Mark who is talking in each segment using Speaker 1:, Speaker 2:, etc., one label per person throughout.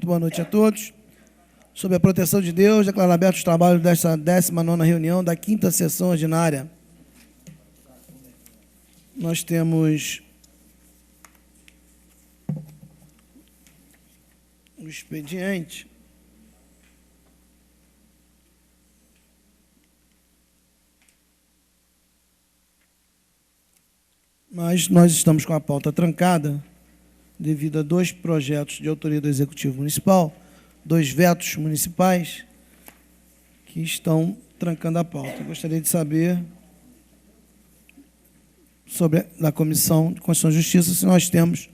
Speaker 1: boa noite a todos. Sob a proteção de Deus, declaro abertos os trabalhos desta 19ª reunião da 5ª sessão ordinária. Nós temos o expediente mas nós estamos com a pauta trancada devido a 2 projetos de autoria do Executivo Municipal, 2 vetos municipais que estão trancando a pauta. Eu gostaria de saber sobre a Comissão de Constituição e Justiça se nós temos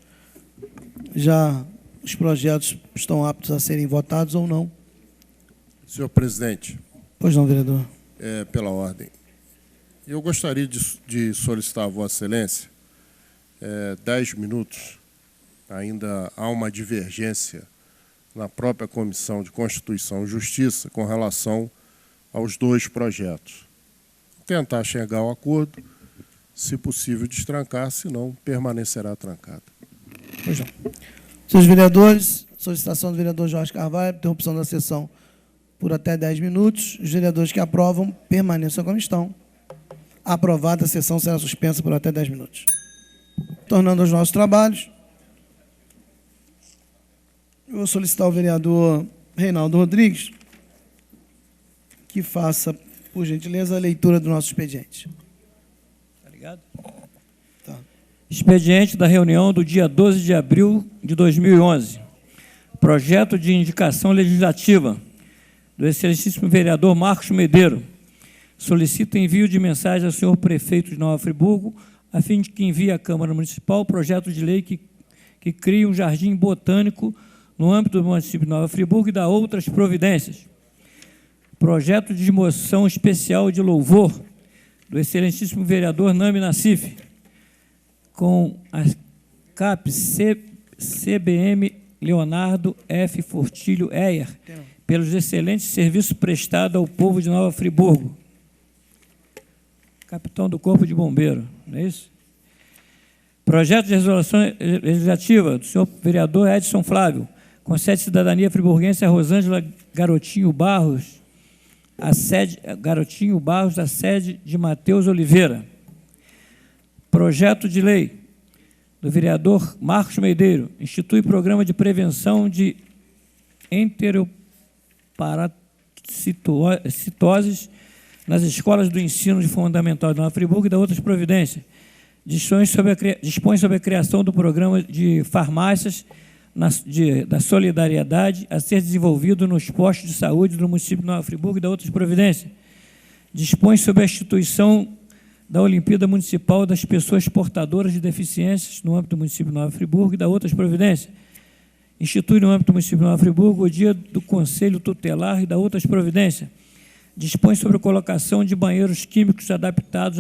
Speaker 1: já os projetos estão aptos a serem votados ou não.
Speaker 2: Senhor presidente.
Speaker 1: Pois não, vereador.
Speaker 2: Pela ordem. Eu gostaria de solicitar a Vossa Excelência 10 minutos. Ainda há uma divergência na própria Comissão de Constituição e Justiça com relação aos 2 projetos. Tentar chegar ao acordo, se possível destrancar, senão permanecerá trancado.
Speaker 1: Pois não. Senhores vereadores, solicitação do vereador Jorge Carvalho, interrupção da sessão por até 10 minutos. Os vereadores que aprovam permaneçam como estão. Aprovada, a sessão será suspensa por até 10 minutos. Tornando aos nossos trabalhos, eu vou solicitar ao vereador Reinaldo Rodrigues que faça, por gentileza, a leitura do nosso expediente.
Speaker 3: Obrigado.
Speaker 1: Tá.
Speaker 3: Expediente da reunião do dia 12 de abril de 2011. Projeto de indicação legislativa do excelentíssimo vereador Marcos Medeiro. Solicita envio de mensagem ao senhor prefeito de Nova Friburgo, a fim de que envie à Câmara Municipal o projeto de lei que cria um jardim botânico no âmbito do município de Nova Friburgo e dá outras providências. Projeto de moção especial de louvor do excelentíssimo vereador Nami Nassif, com a CAP CBM Leonardo F. Fortilho Eyer, pelos excelentes serviços prestados ao povo de Nova Friburgo. Capitão do Corpo de Bombeiro, não é isso? Projeto de resolução legislativa do senhor vereador Edson Flávio, concede cidadania friburguense a Rosângela Garotinho Barros, da sede de Matheus Oliveira. Projeto de lei do vereador Marcos Medeiro, institui programa de prevenção de enteroparasitoses nas escolas do ensino de fundamental de Nova Friburgo e da outras providências. Dispõe sobre a criação do programa de farmácias da solidariedade a ser desenvolvido nos postos de saúde do município de Nova Friburgo e da outras providências. Dispõe sobre a instituição da Olimpíada Municipal das Pessoas Portadoras de Deficiências no âmbito do município de Nova Friburgo e da outras providências. Institui no âmbito do município de Nova Friburgo o dia do Conselho Tutelar e da outras providências. Dispõe sobre a colocação de banheiros químicos adaptados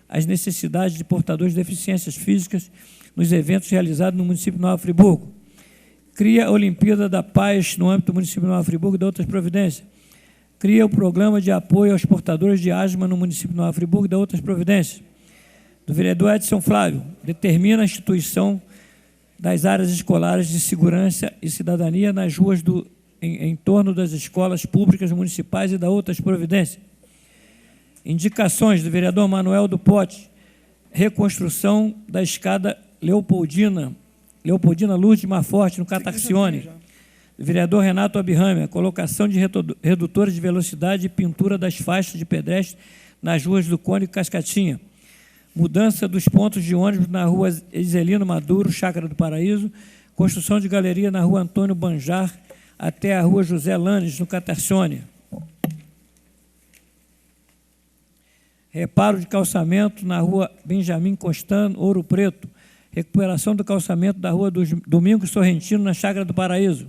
Speaker 3: às necessidades de portadores de deficiências físicas nos eventos realizados no município de Nova Friburgo. Cria a Olimpíada da Paz no âmbito do município de Nova Friburgo e de outras providências. Cria o programa de apoio aos portadores de asma no município de Nova Friburgo e de outras providências. Do vereador Edson Flávio, determina a instituição das áreas escolares de segurança e cidadania nas ruas em torno das escolas públicas municipais e da outras providências. Indicações do vereador Manuel do Pote, reconstrução da escada Leopoldina Lourdes Marforte, no Cataxione. Do vereador Renato Abirrame, colocação de redutores de velocidade e pintura das faixas de pedestre nas ruas do Cone e Cascatinha. Mudança dos pontos de ônibus na rua Iselino Maduro, Chácara do Paraíso. Construção de galeria na rua Antônio Banjar até a rua José Lanes, no Cataxione. Reparo de calçamento na rua Benjamin Costano, Ouro Preto. Recuperação do calçamento da rua Domingos Sorrentino, na Chácara do Paraíso.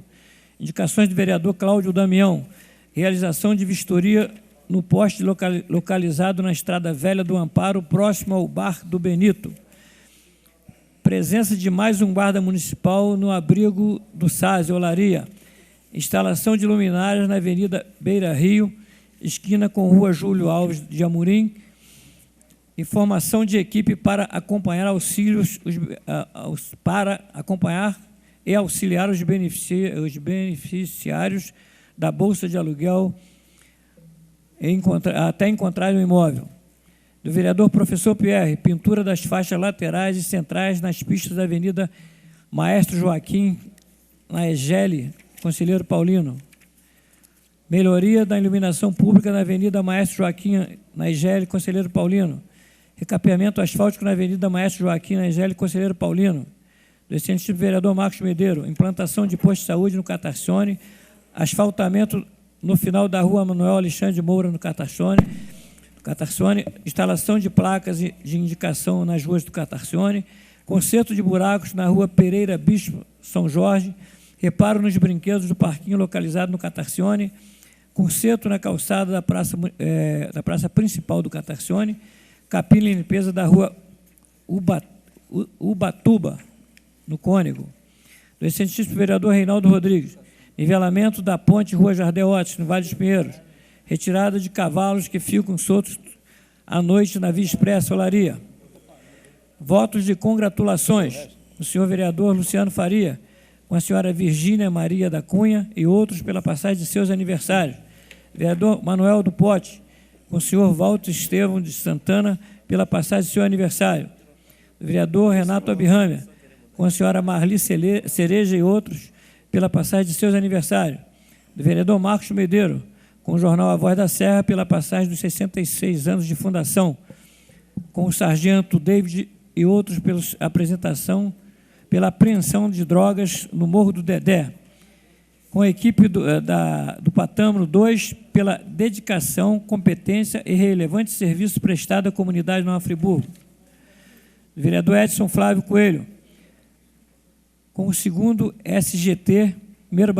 Speaker 3: Indicações do vereador Cláudio Damião. Realização de vistoria no poste localizado na Estrada Velha do Amparo, próximo ao Bar do Benito. Presença de mais um guarda municipal no abrigo do SASE, Olaria. Instalação de luminárias na Avenida Beira Rio, esquina com Rua Júlio Alves de Amorim. E formação de equipe para acompanhar e auxiliar os beneficiários da Bolsa de Aluguel até encontrarem um imóvel. Do vereador Professor Pierre, pintura das faixas laterais e centrais nas pistas da Avenida Maestro Joaquim, na Egele, Conselheiro Paulino. Melhoria da iluminação pública na Avenida Maestro Joaquim, na Egele, Conselheiro Paulino. Recapeamento asfáltico na Avenida Maestro Joaquim, na Egele, Conselheiro Paulino. Do excelentíssimo vereador Marcos Medeiro, implantação de posto de saúde no Catarcione, asfaltamento no final da rua Manuel Alexandre de Moura, no Catarcione, instalação de placas de indicação nas ruas do Catarcione, conserto de buracos na rua Pereira Bispo São Jorge, reparo nos brinquedos do parquinho localizado no Catarcione, conserto na calçada da praça principal do Catarcione, capina e limpeza da rua Ubatuba, no Cônego. Do excelentíssimo vereador Reinaldo Rodrigues, nivelamento da ponte Rua Jardel Otis, no Vale dos Pinheiros, retirada de cavalos que ficam soltos à noite na Via Expressa Olaria. Votos de congratulações do senhor vereador Luciano Faria, com a senhora Virgínia Maria da Cunha e outros pela passagem de seus aniversários. Vereador Manuel do Pote, com o senhor Walter Estevão de Santana, pela passagem de seu aniversário. Vereador Renato Abirramer, com a senhora Marli Cereja e outros, pela passagem de seus aniversários. Do vereador Marcos Medeiro, com o jornal A Voz da Serra, pela passagem dos 66 anos de fundação. Com o sargento David e outros pela pela apreensão de drogas no Morro do Dedé. Com a equipe do Patâmaro 2, pela dedicação, competência e relevante serviço prestado à comunidade de Nova Friburgo. O vereador Edson Flávio Coelho, com o segundo SGT, primeiro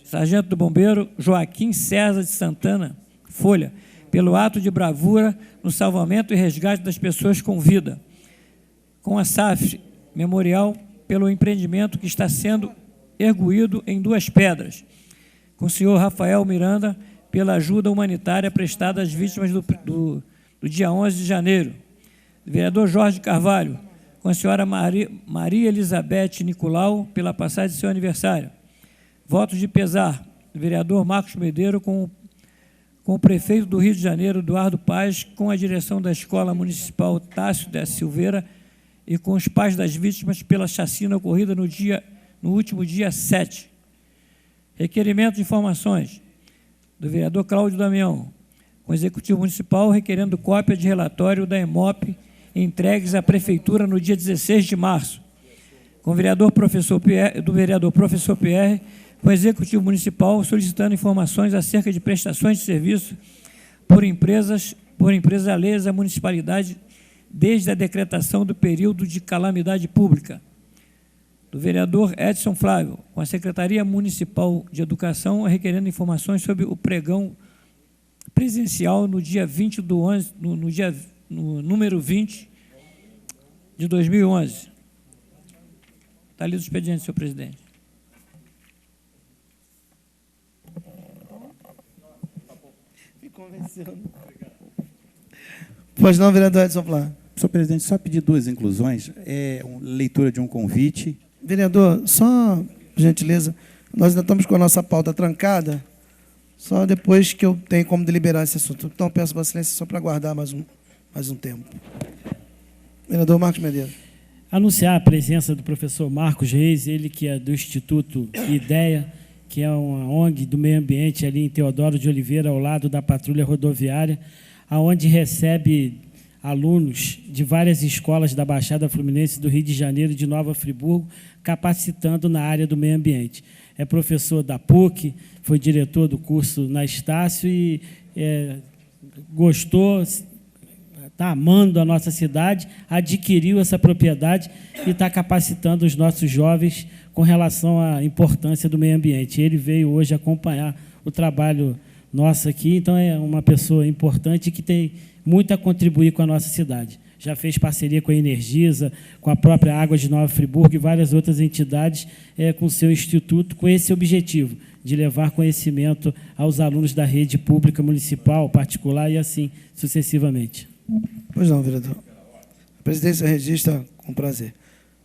Speaker 3: sargento do bombeiro Joaquim César de Santana Folha, pelo ato de bravura no salvamento e resgate das pessoas com vida. Com a SAF Memorial, pelo empreendimento que está sendo erguido em Duas Pedras. Com o senhor Rafael Miranda, pela ajuda humanitária prestada às vítimas do dia 11 de janeiro. O vereador Jorge Carvalho, com a senhora Maria Elizabeth Nicolau, pela passagem de seu aniversário. Votos de pesar do vereador Marcos Medeiro, com o prefeito do Rio de Janeiro, Eduardo Paz, com a direção da Escola Municipal Tássio da Silveira e com os pais das vítimas pela chacina ocorrida no último dia 7. Requerimento de informações do vereador Cláudio Damião, com o Executivo Municipal requerendo cópia de relatório da EMOP entregues à Prefeitura no dia 16 de março. Com o vereador Professor Pierre, com o Executivo Municipal solicitando informações acerca de prestações de serviço por empresas alheias à municipalidade desde a decretação do período de calamidade pública. Do vereador Edson Flávio, com a Secretaria Municipal de Educação, requerendo informações sobre o pregão presencial no dia 20 do 11, no número 20 de 2011. Está lido o expediente, senhor presidente.
Speaker 1: Me convencendo. Pois não, vereador Edson Flávio.
Speaker 4: Senhor presidente, só pedir duas inclusões. Leitura de um convite.
Speaker 1: Vereador, só, por gentileza, nós ainda estamos com a nossa pauta trancada, só depois que eu tenho como deliberar esse assunto. Então, peço para silêncio só para aguardar mais um tempo. Vereador Marcos Medeiro.
Speaker 5: Anunciar a presença do professor Marcos Reis, ele que é do Instituto IDEA, que é uma ONG do meio ambiente ali em Teodoro de Oliveira, ao lado da patrulha rodoviária, aonde recebe alunos de várias escolas da Baixada Fluminense, do Rio de Janeiro e de Nova Friburgo, capacitando na área do meio ambiente. É professor da PUC, foi diretor do curso na Estácio e gostou, está amando a nossa cidade, adquiriu essa propriedade e está capacitando os nossos jovens com relação à importância do meio ambiente. Ele veio hoje acompanhar o trabalho nosso aqui, então é uma pessoa importante que tem muito a contribuir com a nossa cidade. Já fez parceria com a Energisa, com a própria Água de Nova Friburgo e várias outras entidades com o seu instituto, com esse objetivo, de levar conhecimento aos alunos da rede pública, municipal, particular e assim sucessivamente.
Speaker 1: Pois não, vereador. A presidência registra com prazer.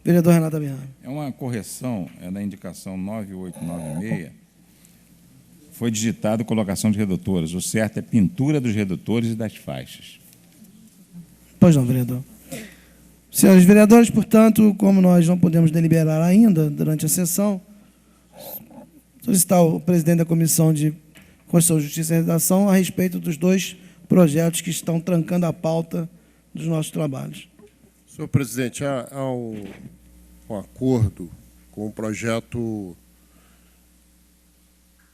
Speaker 1: Vereador Renato Abiano.
Speaker 6: É uma correção, é na indicação 9896, foi digitado colocação de redutores. O certo é pintura dos redutores e das faixas.
Speaker 1: Pois não, vereador. Senhores vereadores, portanto, como nós não podemos deliberar ainda durante a sessão, solicitar o presidente da Comissão de Constituição, Justiça e Redação a respeito dos dois projetos que estão trancando a pauta dos nossos trabalhos.
Speaker 2: Senhor presidente, há um acordo com o projeto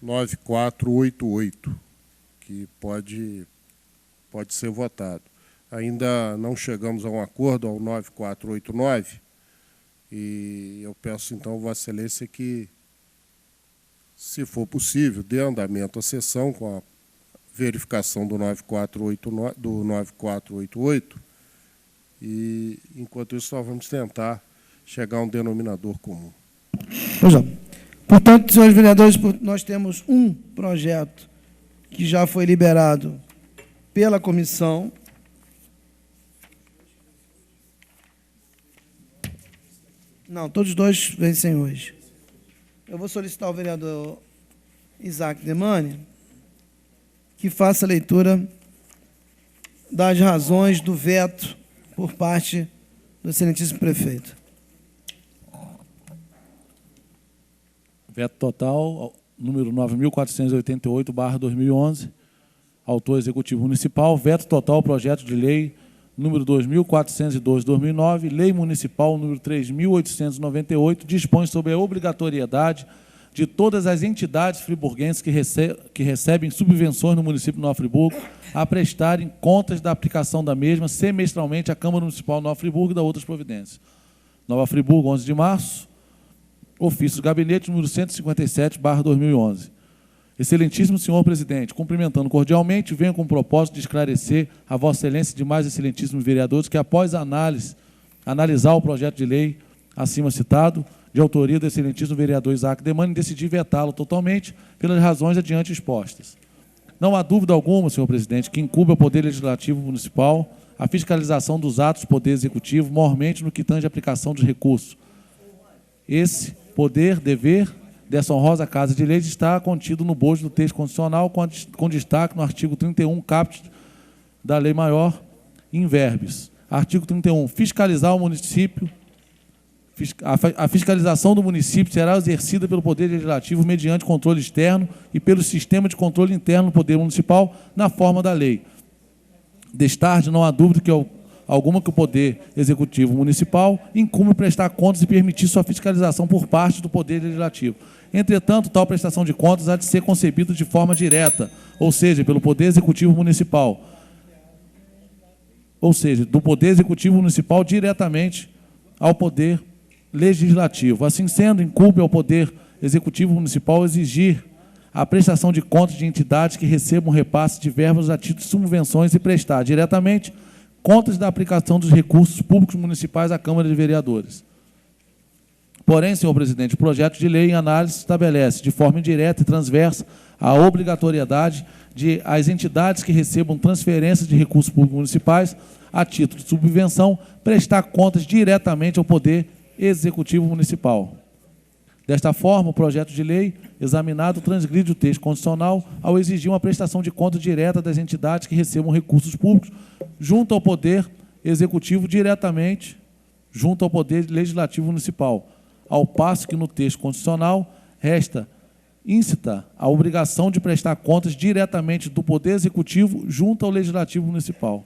Speaker 2: 9488, que pode ser votado. Ainda não chegamos a um acordo ao 9489, e eu peço, então, Vossa Excelência, que, se for possível, dê andamento à sessão com a verificação do 9488, e, enquanto isso, nós vamos tentar chegar a um denominador comum.
Speaker 1: Pois não. Portanto, senhores vereadores, nós temos um projeto que já foi liberado pela comissão. Não, todos dois vencem hoje. Eu vou solicitar ao vereador Isaac Demani que faça a leitura das razões do veto por parte do excelentíssimo prefeito.
Speaker 7: Veto total, número 9.488/2011, autor executivo municipal. Veto total, projeto de lei número 2.402/2009, lei municipal número 3.898, dispõe sobre a obrigatoriedade de todas as entidades friburguenses que recebem subvenções no município de Nova Friburgo a prestarem contas da aplicação da mesma semestralmente à Câmara Municipal de Nova Friburgo e da outras providências. Nova Friburgo, 11 de março, ofício do gabinete número 157/2011. Excelentíssimo senhor presidente, cumprimentando cordialmente, venho com o propósito de esclarecer a Vossa Excelência e demais excelentíssimos vereadores que, após analisar o projeto de lei acima citado, de autoria do excelentíssimo vereador Isaac Demani, decidi vetá-lo totalmente pelas razões adiante expostas. Não há dúvida alguma, senhor presidente, que incumbe ao Poder Legislativo Municipal a fiscalização dos atos do Poder Executivo, maiormente no que tange à aplicação dos recursos. Esse poder, dever dessa honrosa Casa de Leis está contido no bojo do texto constitucional, com destaque no artigo 31, caput da Lei Maior, in verbis. Artigo 31. Fiscalizar o município. A fiscalização do município será exercida pelo Poder Legislativo mediante controle externo e pelo sistema de controle interno do Poder Municipal, na forma da lei. Destarde, não há dúvida alguma que o Poder Executivo Municipal incumbe prestar contas e permitir sua fiscalização por parte do Poder Legislativo. Entretanto, tal prestação de contas há de ser concebida de forma direta, ou seja, pelo Poder Executivo Municipal. Ou seja, do Poder Executivo Municipal diretamente ao Poder Legislativo. Assim sendo, incumbe ao Poder Executivo Municipal exigir a prestação de contas de entidades que recebam repasse de verbas a título de subvenções e prestar diretamente contas da aplicação dos recursos públicos municipais à Câmara de Vereadores. Porém, senhor presidente, o projeto de lei em análise estabelece, de forma indireta e transversa, a obrigatoriedade de as entidades que recebam transferências de recursos públicos municipais a título de subvenção prestar contas diretamente ao Poder Executivo Municipal. Desta forma, o projeto de lei examinado transgride o texto constitucional ao exigir uma prestação de conta direta das entidades que recebam recursos públicos junto ao Poder Executivo diretamente junto ao Poder Legislativo Municipal, ao passo que no texto constitucional resta íncita a obrigação de prestar contas diretamente do Poder Executivo junto ao Legislativo Municipal.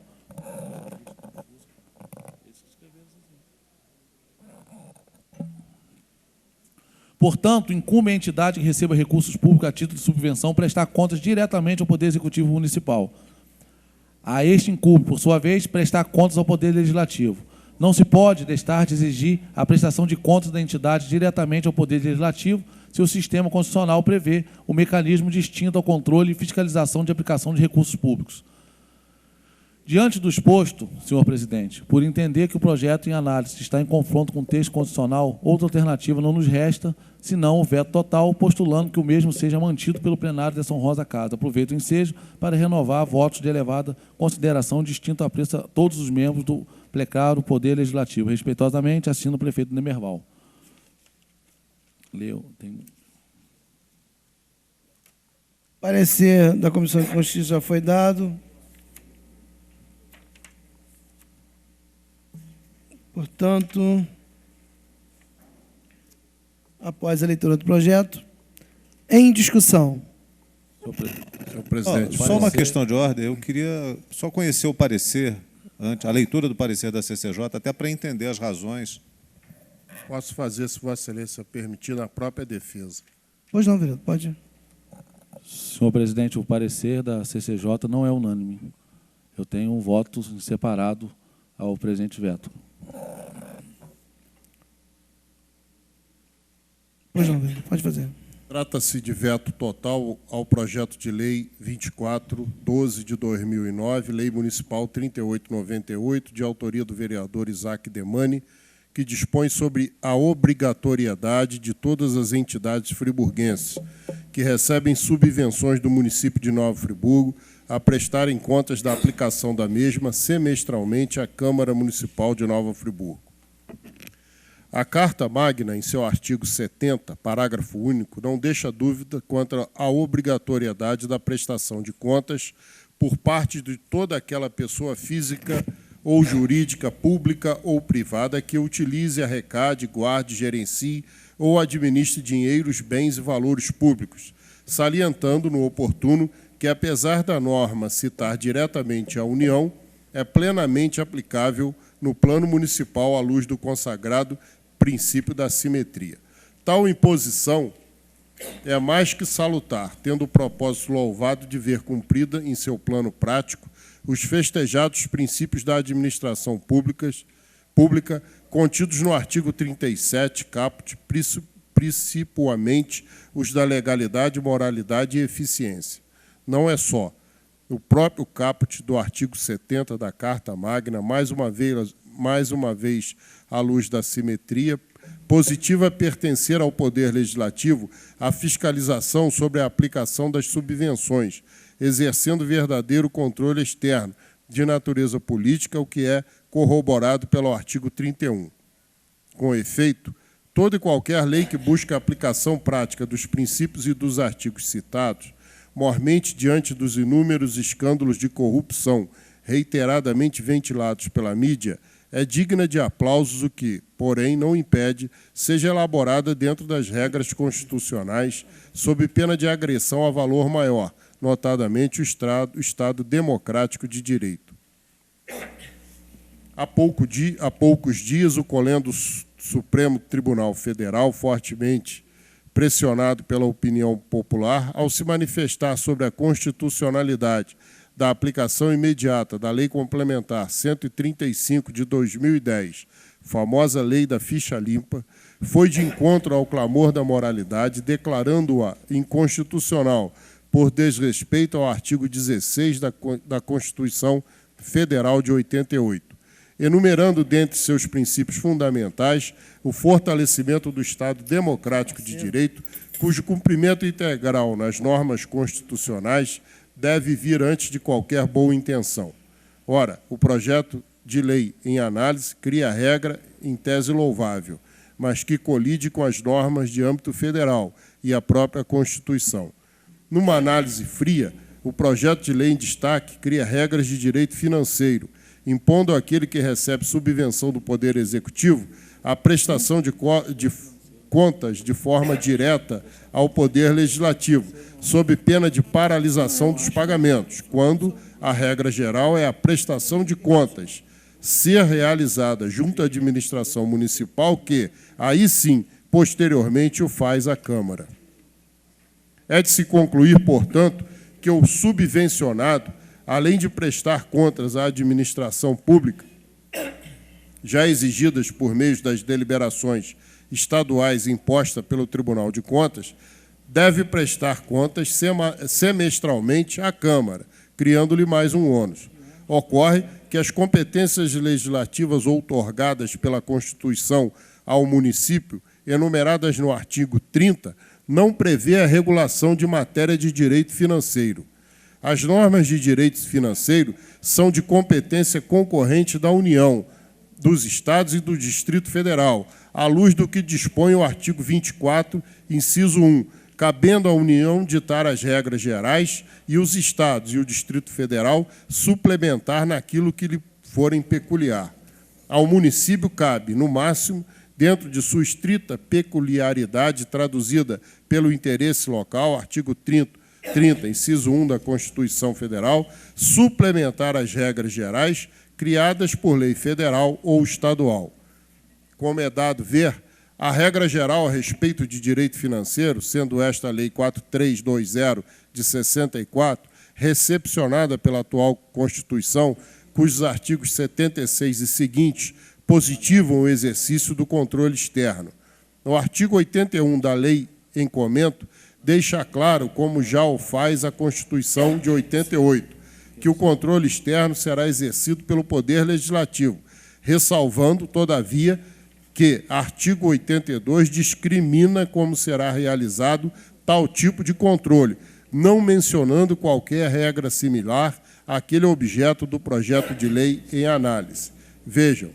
Speaker 7: Portanto, incumbe a entidade que receba recursos públicos a título de subvenção prestar contas diretamente ao Poder Executivo Municipal. A este incumbe, por sua vez, prestar contas ao Poder Legislativo. Não se pode deixar de exigir a prestação de contas da entidade diretamente ao Poder Legislativo se o sistema constitucional prevê o mecanismo distinto ao controle e fiscalização de aplicação de recursos públicos. Diante do exposto, senhor presidente, por entender que o projeto em análise está em confronto com o texto constitucional, outra alternativa não nos resta, senão o veto total, postulando que o mesmo seja mantido pelo plenário dessa honrosa Casa. Aproveito o ensejo para renovar votos de elevada consideração distinto a todos os membros do plecar o Poder Legislativo. Respeitosamente, assina o prefeito Nemerval. Leu.
Speaker 1: Parecer da Comissão de Constituição já foi dado. Portanto, após a leitura do projeto, em discussão.
Speaker 2: Senhor presidente,
Speaker 8: só uma questão de ordem. Eu queria só conhecer o parecer, a leitura do parecer da CCJ, até para entender as razões.
Speaker 2: posso fazer, se Vossa Excelência permitir, na própria defesa.
Speaker 1: Pois não, vereador, pode.
Speaker 7: Senhor presidente, o parecer da CCJ não é unânime. Eu tenho um voto separado ao presente veto.
Speaker 1: Pois não, vereador, pode fazer.
Speaker 2: Trata-se de veto total ao projeto de lei 2412 de 2009, lei municipal 3898, de autoria do vereador Isaac Demani, que dispõe sobre a obrigatoriedade de todas as entidades friburguenses que recebem subvenções do município de Nova Friburgo a prestarem contas da aplicação da mesma semestralmente à Câmara Municipal de Nova Friburgo. A Carta Magna, em seu artigo 70, parágrafo único, não deixa dúvida quanto à obrigatoriedade da prestação de contas por parte de toda aquela pessoa física ou jurídica, pública ou privada que utilize, arrecade, guarde, gerencie ou administre dinheiros, bens e valores públicos, salientando no oportuno que, apesar da norma citar diretamente a União, é plenamente aplicável no plano municipal à luz do consagrado princípio da simetria. Tal imposição é mais que salutar, tendo o propósito louvado de ver cumprida em seu plano prático os festejados princípios da administração pública contidos no artigo 37, caput, principalmente os da legalidade, moralidade e eficiência. Não é só o próprio caput do artigo 70 da Carta Magna, mais uma vez à luz da simetria, positiva a pertencer ao Poder Legislativo a fiscalização sobre a aplicação das subvenções, exercendo verdadeiro controle externo de natureza política, o que é corroborado pelo artigo 31. Com efeito, toda e qualquer lei que busque a aplicação prática dos princípios e dos artigos citados, mormente diante dos inúmeros escândalos de corrupção reiteradamente ventilados pela mídia, é digna de aplausos, o que, porém, não impede seja elaborada dentro das regras constitucionais, sob pena de agressão a valor maior, notadamente o Estado democrático de direito. Há poucos dias, o Colégio do Supremo Tribunal Federal, fortemente pressionado pela opinião popular, ao se manifestar sobre a constitucionalidade da aplicação imediata da Lei Complementar 135 de 2010, famosa Lei da Ficha Limpa, foi de encontro ao clamor da moralidade, declarando-a inconstitucional por desrespeito ao artigo 16 da Constituição Federal de 88, enumerando dentre seus princípios fundamentais o fortalecimento do Estado democrático de direito, cujo cumprimento integral nas normas constitucionais deve vir antes de qualquer boa intenção. Ora, o projeto de lei em análise cria regra em tese louvável, mas que colide com as normas de âmbito federal e a própria Constituição. Numa análise fria, o projeto de lei em destaque cria regras de direito financeiro, impondo àquele que recebe subvenção do Poder Executivo a prestação de contas de forma direta ao Poder Legislativo, sob pena de paralisação dos pagamentos, quando a regra geral é a prestação de contas ser realizada junto à administração municipal, que, aí sim, posteriormente o faz a Câmara. É de se concluir, portanto, que o subvencionado, além de prestar contas à administração pública, já exigidas por meio das deliberações estaduais impostas pelo Tribunal de Contas, deve prestar contas semestralmente à Câmara, criando-lhe mais um ônus. Ocorre que as competências legislativas outorgadas pela Constituição ao município, enumeradas no artigo 30, não prevê a regulação de matéria de direito financeiro. As normas de direito financeiro são de competência concorrente da União, dos Estados e do Distrito Federal, à luz do que dispõe o artigo 24, inciso 1, cabendo à União ditar as regras gerais e os Estados e o Distrito Federal suplementar naquilo que lhe forem peculiar. Ao município cabe, no máximo, dentro de sua estrita peculiaridade traduzida pelo interesse local, artigo 30, inciso 1 da Constituição Federal, suplementar as regras gerais criadas por lei federal ou estadual. Como é dado ver, a regra geral a respeito de direito financeiro, sendo esta a Lei 4320 de 64, recepcionada pela atual Constituição, cujos artigos 76 e seguintes positivam o exercício do controle externo. O artigo 81 da lei em comento deixa claro, como já o faz a Constituição de 88, que o controle externo será exercido pelo Poder Legislativo, ressalvando, todavia, que artigo 82 discrimina como será realizado tal tipo de controle, não mencionando qualquer regra similar àquele objeto do projeto de lei em análise. Vejam,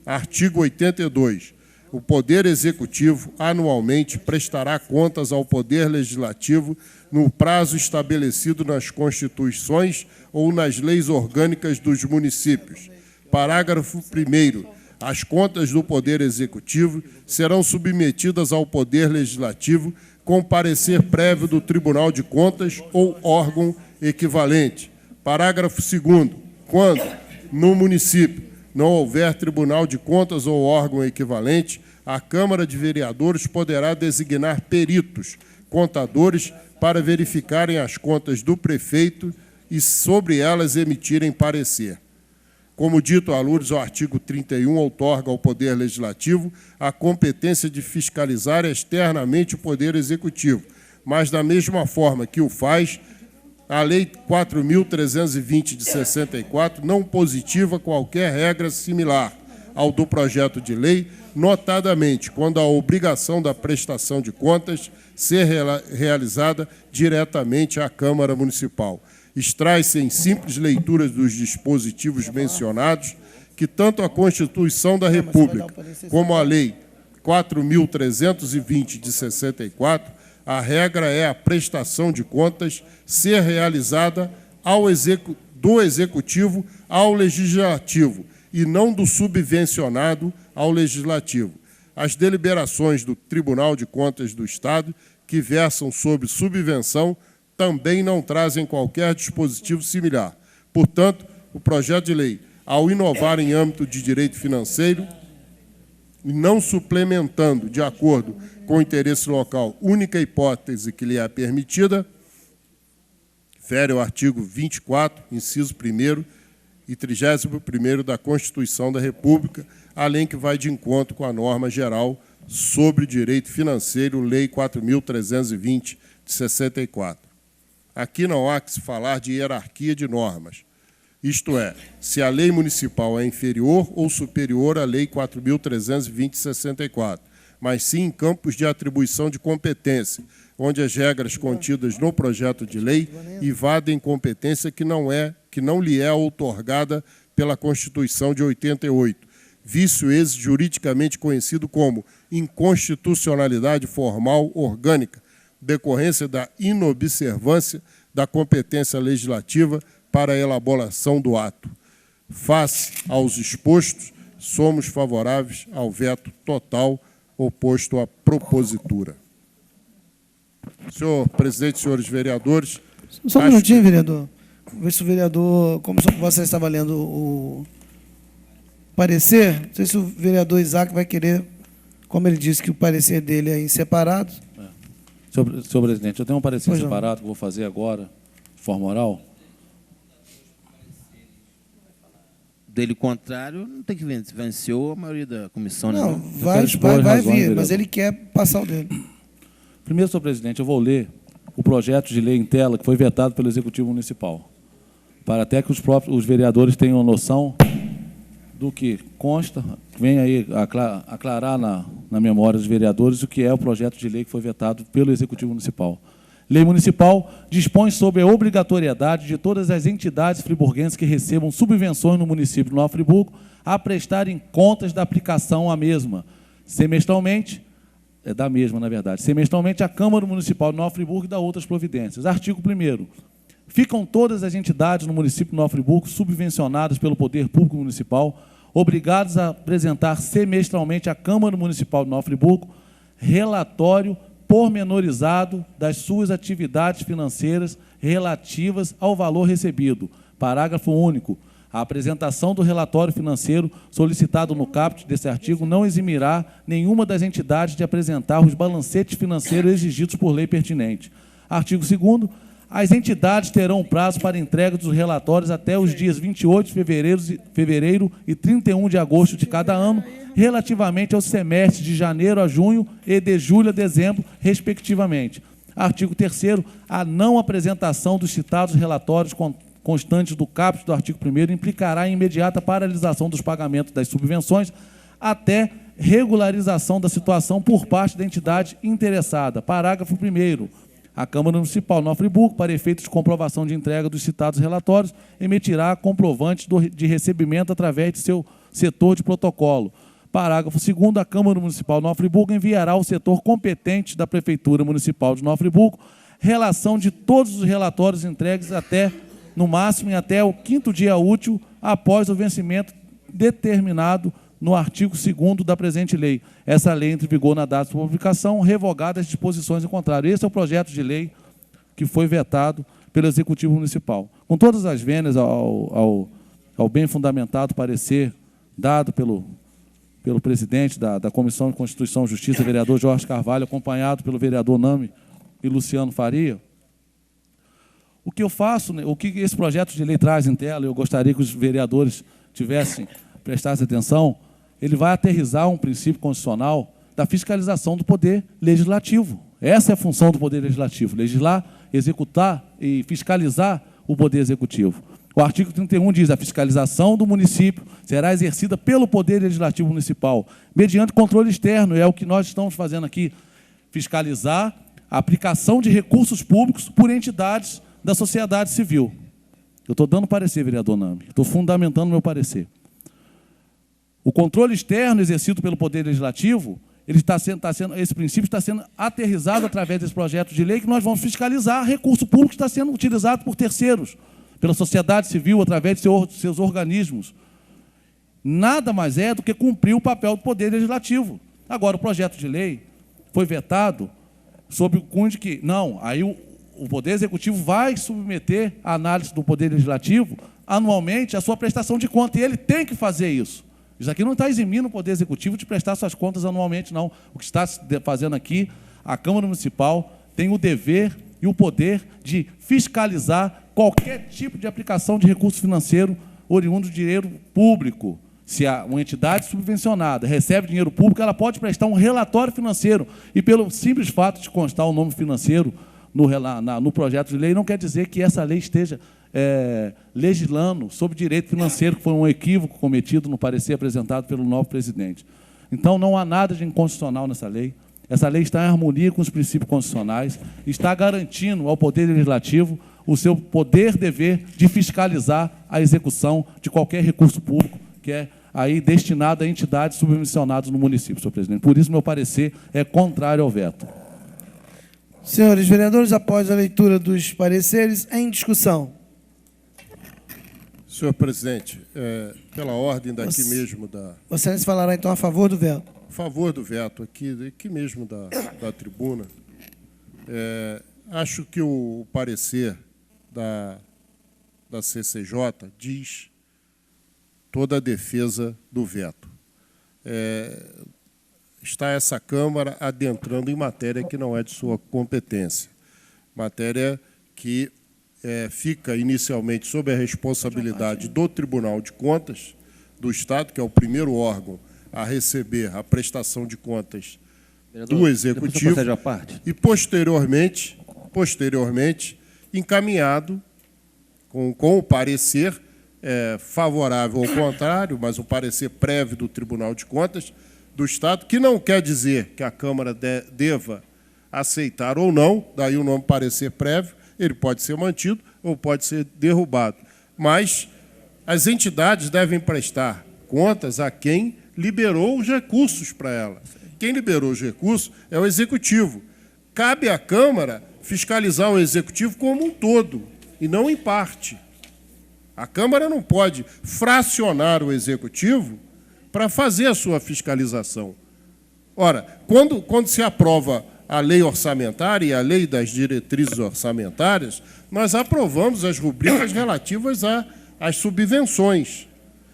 Speaker 2: artigo 82. O Poder Executivo anualmente prestará contas ao Poder Legislativo no prazo estabelecido nas Constituições ou nas leis orgânicas dos municípios. Parágrafo 1º. As contas do Poder Executivo serão submetidas ao Poder Legislativo com parecer prévio do Tribunal de Contas ou órgão equivalente. Parágrafo 2º. Quando, no município, não houver Tribunal de Contas ou órgão equivalente, a Câmara de Vereadores poderá designar peritos, contadores, para verificarem as contas do prefeito e sobre elas emitirem parecer. Como dito à luz, o artigo 31 outorga ao Poder Legislativo a competência de fiscalizar externamente o Poder Executivo, mas da mesma forma que o faz, a Lei 4.320 de 64 não positiva qualquer regra similar ao do projeto de lei, notadamente quando a obrigação da prestação de contas ser realizada diretamente à Câmara Municipal. Extrai-se em simples leituras dos dispositivos mencionados que tanto a Constituição da República como a Lei 4.320 de 64, a regra é a prestação de contas ser realizada do Executivo ao Legislativo e não do subvencionado ao Legislativo. As deliberações do Tribunal de Contas do Estado, que versam sobre subvenção, também não trazem qualquer dispositivo similar. Portanto, o projeto de lei, ao inovar em âmbito de direito financeiro, e não suplementando, de acordo com o interesse local, única hipótese que lhe é permitida, fere o artigo 24, inciso 1º e 31º da Constituição da República, além que vai de encontro com a norma geral sobre direito financeiro, Lei 4.320 de 64. Aqui não há que se falar de hierarquia de normas. Isto é, se a lei municipal é inferior ou superior à Lei 4.320 de 64, mas sim em campos de atribuição de competência, onde as regras contidas no projeto de lei invadem competência que não lhe é outorgada pela Constituição de 88, vício esse juridicamente conhecido como inconstitucionalidade formal orgânica, decorrência da inobservância da competência legislativa para a elaboração do ato. Face aos expostos, somos favoráveis ao veto total oposto à propositura. Senhor presidente, senhores vereadores...
Speaker 1: Só um minutinho, vereador. Ver se o vereador, como você estava lendo o parecer, não sei se o vereador Isaac vai querer, como ele disse que o parecer dele é em separado.
Speaker 7: Senhor presidente, eu tenho um parecer separado que vou fazer agora, de forma oral.
Speaker 9: Dele contrário, não tem que vencer. Venceu a maioria da comissão.
Speaker 1: Não,
Speaker 9: né?
Speaker 1: vai vir, vereador, mas ele quer passar o dele.
Speaker 7: Primeiro, senhor presidente, eu vou ler o projeto de lei em tela que foi vetado pelo Executivo Municipal, para até que os vereadores tenham noção do que consta, vem aí aclarar na memória dos vereadores o que é o projeto de lei que foi vetado pelo Executivo Municipal. Lei municipal dispõe sobre a obrigatoriedade de todas as entidades friburguenses que recebam subvenções no município de Nova Friburgo a prestarem contas da aplicação à mesma, semestralmente, semestralmente a Câmara Municipal de Nova Friburgo e dá outras providências. Artigo 1º. Ficam todas as entidades no município de Nova Friburgo subvencionadas pelo Poder Público Municipal obrigadas a apresentar semestralmente à Câmara Municipal de Nova Friburgo relatório pormenorizado das suas atividades financeiras relativas ao valor recebido. Parágrafo único. A apresentação do relatório financeiro solicitado no caput desse artigo não eximirá nenhuma das entidades de apresentar os balancetes financeiros exigidos por lei pertinente. Artigo 2º. As entidades terão prazo para entrega dos relatórios até os dias 28 de fevereiro e 31 de agosto de cada ano, relativamente aos semestres de janeiro a junho e de julho a dezembro, respectivamente. Artigo 3º. A não apresentação dos citados relatórios constantes do caput do artigo 1º implicará a imediata paralisação dos pagamentos das subvenções até regularização da situação por parte da entidade interessada. Parágrafo 1º. A Câmara Municipal de Nova Friburgo, para efeitos de comprovação de entrega dos citados relatórios, emitirá comprovantes de recebimento através de seu setor de protocolo. Parágrafo 2º. A Câmara Municipal de Nova Friburgo enviará ao setor competente da Prefeitura Municipal de Nova Friburgo relação de todos os relatórios entregues no máximo e até o 5º dia útil após o vencimento determinado no artigo 2º da presente lei. Essa lei entra em vigor na data de publicação, revogadas as disposições em contrário. Esse é o projeto de lei que foi vetado pelo Executivo Municipal. Com todas as vênias ao bem fundamentado parecer dado pelo presidente da Comissão de Constituição e Justiça, vereador Jorge Carvalho, acompanhado pelo vereador Nami e Luciano Faria, o que eu faço, o que esse projeto de lei traz em tela, eu gostaria que os vereadores prestassem atenção, ele vai aterrissar um princípio constitucional da fiscalização do poder legislativo. Essa é a função do poder legislativo, legislar, executar e fiscalizar o poder executivo. O artigo 31 diz: a fiscalização do município será exercida pelo poder legislativo municipal, mediante controle externo, é o que nós estamos fazendo aqui, fiscalizar a aplicação de recursos públicos por entidades da sociedade civil. Eu estou dando parecer, vereador Nami, estou fundamentando meu parecer. O controle externo exercido pelo Poder Legislativo, esse princípio está sendo aterrissado através desse projeto de lei que nós vamos fiscalizar recurso público que está sendo utilizado por terceiros, pela sociedade civil, através de seus organismos. Nada mais é do que cumprir o papel do Poder Legislativo. Agora, o projeto de lei foi vetado sob o cunho de que, não, aí o Poder Executivo vai submeter à análise do Poder Legislativo anualmente a sua prestação de conta, e ele tem que fazer isso. Isso aqui não está eximindo o Poder Executivo de prestar suas contas anualmente, não. O que está fazendo aqui, a Câmara Municipal tem o dever e o poder de fiscalizar qualquer tipo de aplicação de recurso financeiro oriundo de dinheiro público. Se uma entidade subvencionada recebe dinheiro público, ela pode prestar um relatório financeiro. E pelo simples fato de constar o nome financeiro no projeto de lei, não quer dizer que essa lei esteja legislando sobre direito financeiro, que foi um equívoco cometido no parecer apresentado pelo novo presidente. Então, não há nada de inconstitucional nessa lei. Essa lei está em harmonia com os princípios constitucionais, está garantindo ao Poder Legislativo o seu poder-dever de fiscalizar a execução de qualquer recurso público que é aí destinado a entidades subvencionadas no município, senhor presidente. Por isso, meu parecer é contrário ao veto.
Speaker 1: Senhores vereadores, após a leitura dos pareceres, em discussão.
Speaker 2: Senhor presidente, pela ordem daqui mesmo da...
Speaker 1: Vossa Excelência falará, então, a favor do veto.
Speaker 2: A favor do veto aqui mesmo da tribuna. Acho que o parecer da CCJ diz toda a defesa do veto. Está essa Câmara adentrando em matéria que não é de sua competência. Matéria que fica inicialmente sob a responsabilidade do Tribunal de Contas do Estado, que é o primeiro órgão a receber a prestação de contas do Executivo, e posteriormente encaminhado com o parecer favorável ou contrário, mas o parecer prévio do Tribunal de Contas do Estado, que não quer dizer que a Câmara deva aceitar ou não, daí o nome parecer prévio, ele pode ser mantido ou pode ser derrubado. Mas as entidades devem prestar contas a quem liberou os recursos para ela. Quem liberou os recursos é o Executivo. Cabe à Câmara fiscalizar o Executivo como um todo, e não em parte. A Câmara não pode fracionar o Executivo para fazer a sua fiscalização. Ora, quando se aprova a lei orçamentária e a lei das diretrizes orçamentárias, nós aprovamos as rubricas relativas às subvenções.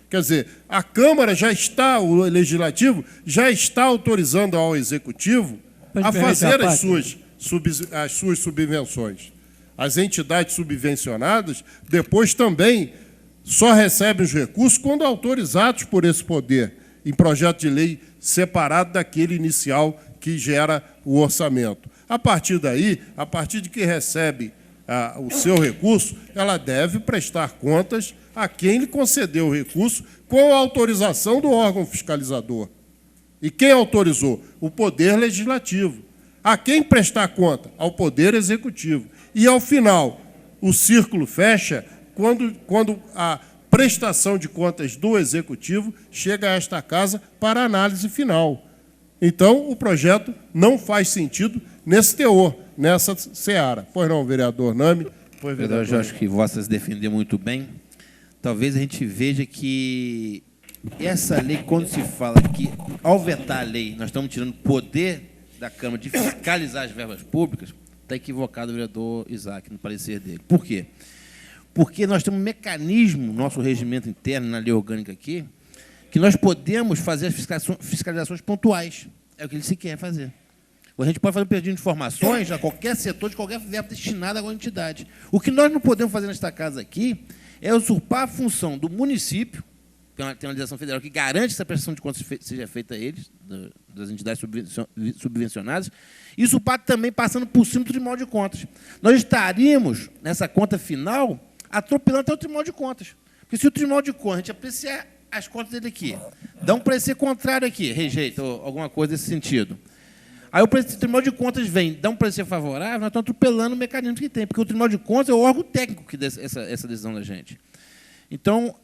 Speaker 2: Quer dizer, a Câmara já está, o Legislativo já está autorizando ao Executivo a fazer as suas subvenções. As entidades subvencionadas depois também só recebem os recursos quando autorizados por esse poder, em projeto de lei separado daquele inicial que gera o orçamento. A partir daí, a partir de que recebe o seu recurso, ela deve prestar contas a quem lhe concedeu o recurso com a autorização do órgão fiscalizador. E quem autorizou? O Poder Legislativo. A quem prestar conta? Ao Poder Executivo. E, ao final, o círculo fecha quando a prestação de contas do Executivo chega a esta casa para análise final. Então, o projeto não faz sentido nesse teor, nessa seara. Pois não, vereador Nami? Pois,
Speaker 9: vereador Jorge, que vossas defendeu muito bem. Talvez a gente veja que essa lei, quando se fala que, ao vetar a lei, nós estamos tirando poder da Câmara de fiscalizar as verbas públicas, está equivocado o vereador Isaac, no parecer dele. Por quê? Porque nós temos um mecanismo no nosso regimento interno, na lei orgânica aqui, que nós podemos fazer as fiscalizações pontuais. É o que ele se quer fazer. A gente pode fazer um pedido de informações a qualquer setor, de qualquer verba destinada a alguma entidade. O que nós não podemos fazer nesta casa aqui é usurpar a função do município, que tem uma legislação federal que garante que essa prestação de contas seja feita a eles, das entidades subvencionadas, e usurpar também passando por cima do Tribunal de Contas. Nós estaríamos, nessa conta final, atropelando até o Tribunal de Contas. Porque se o Tribunal de Contas, a gente apreciar as contas dele aqui, dá um parecer contrário aqui, rejeita ou alguma coisa desse sentido. Aí o Tribunal de Contas vem, dá um parecer favorável, nós estamos atropelando o mecanismo que tem, porque o Tribunal de Contas é o órgão técnico que dá essa decisão da gente. Então,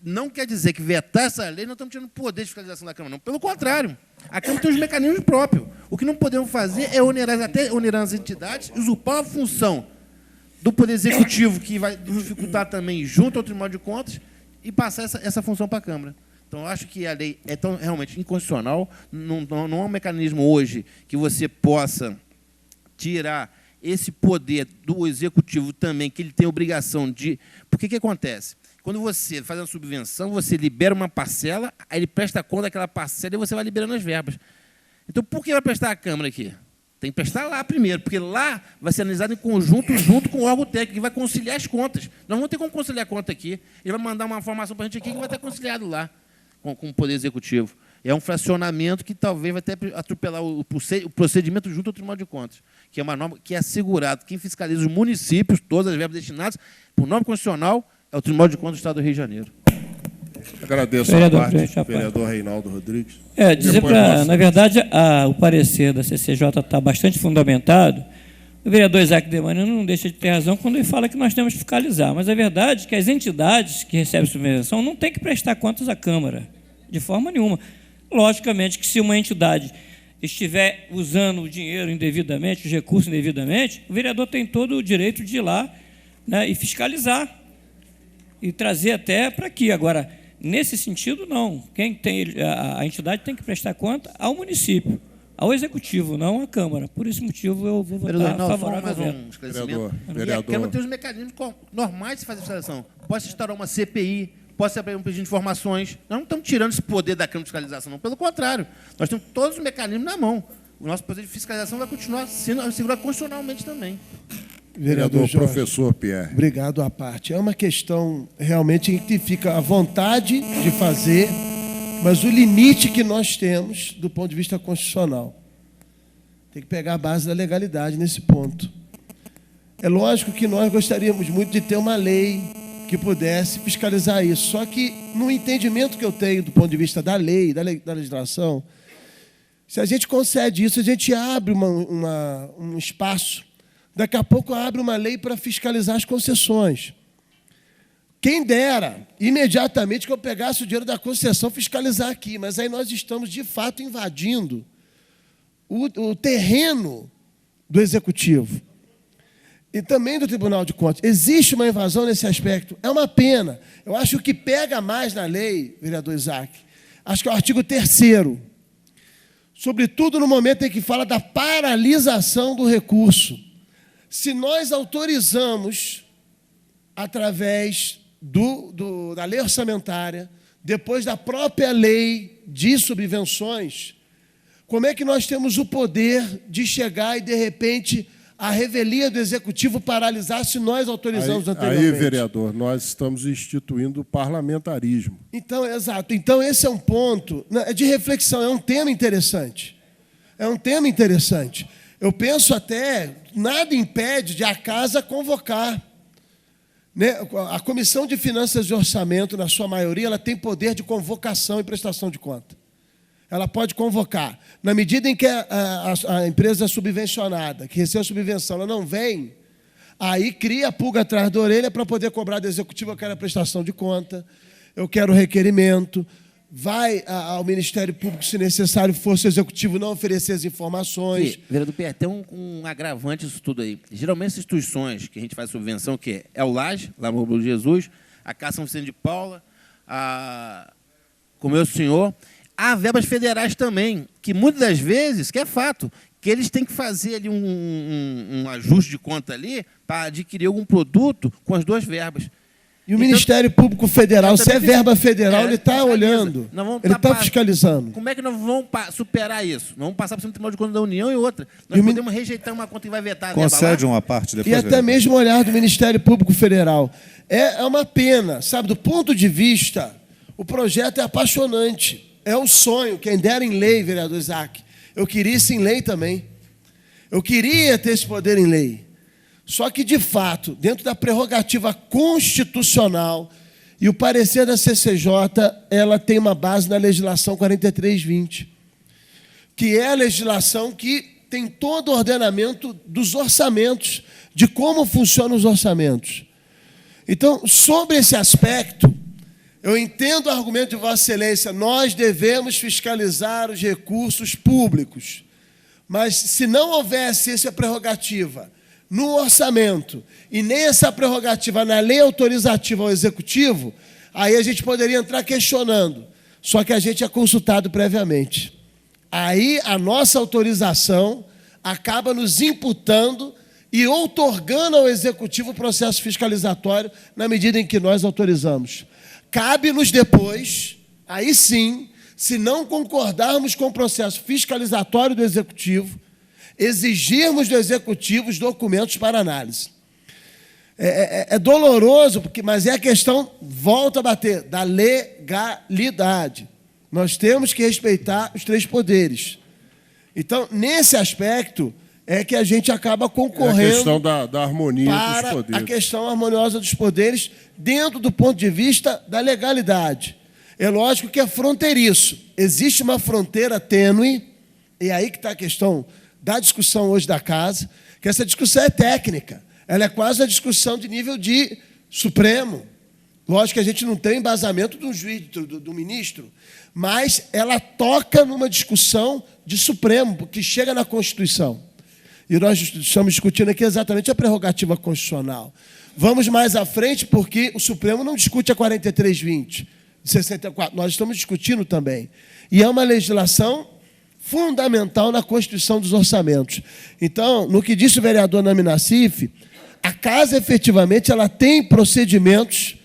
Speaker 9: não quer dizer que vetar essa lei, nós estamos tirando poder de fiscalização da Câmara, não. Pelo contrário, a Câmara tem os mecanismos próprios. O que não podemos fazer é onerar as entidades, usurpar a função do Poder Executivo, que vai dificultar também junto ao Tribunal de Contas, e passar essa função para a Câmara. Então, eu acho que a lei é tão realmente inconstitucional, não é um mecanismo hoje que você possa tirar esse poder do Executivo também, que ele tem a obrigação de... Porque o que acontece? Quando você faz uma subvenção, você libera uma parcela, aí ele presta conta daquela parcela e você vai liberando as verbas. Então, por que vai prestar a Câmara aqui? Tem que prestar lá primeiro, porque lá vai ser analisado em conjunto, junto com o órgão técnico, que vai conciliar as contas. Nós não vamos ter como conciliar a conta aqui. Ele vai mandar uma informação para a gente aqui que vai estar conciliado lá com o Poder Executivo. É um fracionamento que talvez vai até atropelar o procedimento junto ao Tribunal de Contas, que é uma norma que é assegurado. Quem fiscaliza os municípios, todas as verbas destinadas, por norma constitucional, é o Tribunal de Contas do Estado do Rio de Janeiro.
Speaker 2: Agradeço a parte, vereador Reinaldo Rodrigues.
Speaker 3: Dizer na verdade, o parecer da CCJ está bastante fundamentado. O vereador Isaac Demarino não deixa de ter razão quando ele fala que nós temos que fiscalizar, mas a verdade é que as entidades que recebem subvenção não têm que prestar contas à Câmara, de forma nenhuma. Logicamente que se uma entidade estiver usando o dinheiro indevidamente, os recursos indevidamente, o vereador tem todo o direito de ir lá, né, e fiscalizar, e trazer até para aqui. Agora, nesse sentido, não. A entidade tem que prestar conta ao município, ao Executivo, não à Câmara. Por esse motivo, eu vou votar favorável.
Speaker 9: Mais um esclarecimento. E a Câmara tem os mecanismos normais de fazer fiscalização. Pode instaurar uma CPI, pode ser um pedido de informações. Nós não estamos tirando esse poder da Câmara de fiscalização, não. Pelo contrário, nós temos todos os mecanismos na mão. O nosso poder de fiscalização vai continuar sendo assegurado constitucionalmente também.
Speaker 2: Vereador Jorge, professor Pierre.
Speaker 10: Obrigado à parte. É uma questão realmente que fica a vontade de fazer, mas o limite que nós temos do ponto de vista constitucional. Tem que pegar a base da legalidade nesse ponto. É lógico que nós gostaríamos muito de ter uma lei que pudesse fiscalizar isso. Só que, no entendimento que eu tenho do ponto de vista da lei, da legislação, Se a gente concede isso, a gente abre um espaço. Daqui a pouco abre uma lei para fiscalizar as concessões. Quem dera, imediatamente, que eu pegasse o dinheiro da concessão fiscalizar aqui, mas aí nós estamos, de fato, invadindo o terreno do Executivo e também do Tribunal de Contas. Existe uma invasão nesse aspecto. É uma pena. Eu acho que o que pega mais na lei, vereador Isaac, acho que é o artigo 3º, sobretudo no momento em que fala da paralisação do recurso. Se nós autorizamos, através da lei orçamentária, depois da própria lei de subvenções, como é que nós temos o poder de chegar e, de repente, a revelia do Executivo paralisar se nós autorizamos anteriormente?
Speaker 2: Aí, vereador, nós estamos instituindo o parlamentarismo.
Speaker 10: Então, exato. Então, esse é um ponto de reflexão, é um tema interessante. É um tema interessante. Eu penso até, nada impede de a Casa convocar. Né? A Comissão de Finanças e Orçamento, na sua maioria, ela tem poder de convocação e prestação de conta. Ela pode convocar. Na medida em que a empresa subvencionada, que recebe a subvenção, ela não vem, aí cria a pulga atrás da orelha para poder cobrar do Executivo: eu quero a prestação de conta, eu quero o requerimento, vai ao Ministério Público, se necessário for, se o Executivo não oferecer as informações.
Speaker 9: Vereador Pierre, tem um agravante isso tudo aí. Geralmente, essas instituições que a gente faz subvenção, que é o Laje, lá no Rubro Jesus, a Casa São Vicente de Paula, como é o senhor, há verbas federais também, que muitas das vezes, que é fato, que eles têm que fazer ali um ajuste de conta ali para adquirir algum produto com as duas verbas.
Speaker 10: E o Ministério Público Federal, se é verba federal, ele está olhando, ele está fiscalizando.
Speaker 9: Como é que nós vamos superar isso? Nós vamos passar por cima do Tribunal de Contas da União e outra. Nós podemos rejeitar uma conta que vai vetar.
Speaker 8: Concede uma parte depois.
Speaker 10: E até mesmo o olhar do Ministério Público Federal. É uma pena, sabe? Do ponto de vista, o projeto é apaixonante. É um sonho, quem dera em lei, vereador Isaac. Eu queria isso em lei também. Eu queria ter esse poder em lei. Só que, de fato, dentro da prerrogativa constitucional e o parecer da CCJ, ela tem uma base na legislação 4320, que é a legislação que tem todo o ordenamento dos orçamentos, de como funcionam os orçamentos. Então, sobre esse aspecto, eu entendo o argumento de Vossa Excelência, nós devemos fiscalizar os recursos públicos, mas se não houvesse essa prerrogativa no orçamento e nem essa prerrogativa na lei autorizativa ao Executivo, aí a gente poderia entrar questionando. Só que a gente é consultado previamente. Aí a nossa autorização acaba nos imputando e outorgando ao Executivo o processo fiscalizatório na medida em que nós autorizamos. Cabe-nos depois, aí sim, se não concordarmos com o processo fiscalizatório do Executivo, exigirmos do Executivo os documentos para análise. É doloroso, mas é a questão, volta a bater, da legalidade. Nós temos que respeitar os três poderes. Então, nesse aspecto, é que a gente acaba concorrendo...
Speaker 2: É a questão da harmonia dos poderes.
Speaker 10: A questão harmoniosa dos poderes dentro do ponto de vista da legalidade. É lógico que é fronteiriço. Existe uma fronteira tênue, e aí que está a questão da discussão hoje da Casa, que essa discussão é técnica. Ela é quase a discussão de nível de Supremo. Lógico que a gente não tem embasamento do juiz, do ministro, mas ela toca numa discussão de Supremo, porque chega na Constituição. E nós estamos discutindo aqui exatamente a prerrogativa constitucional. Vamos mais à frente, porque o Supremo não discute a 4320, de 64. Nós estamos discutindo também. E é uma legislação fundamental na constituição dos orçamentos. Então, no que disse o vereador Nami Nassif, a Casa, efetivamente, ela tem procedimentos,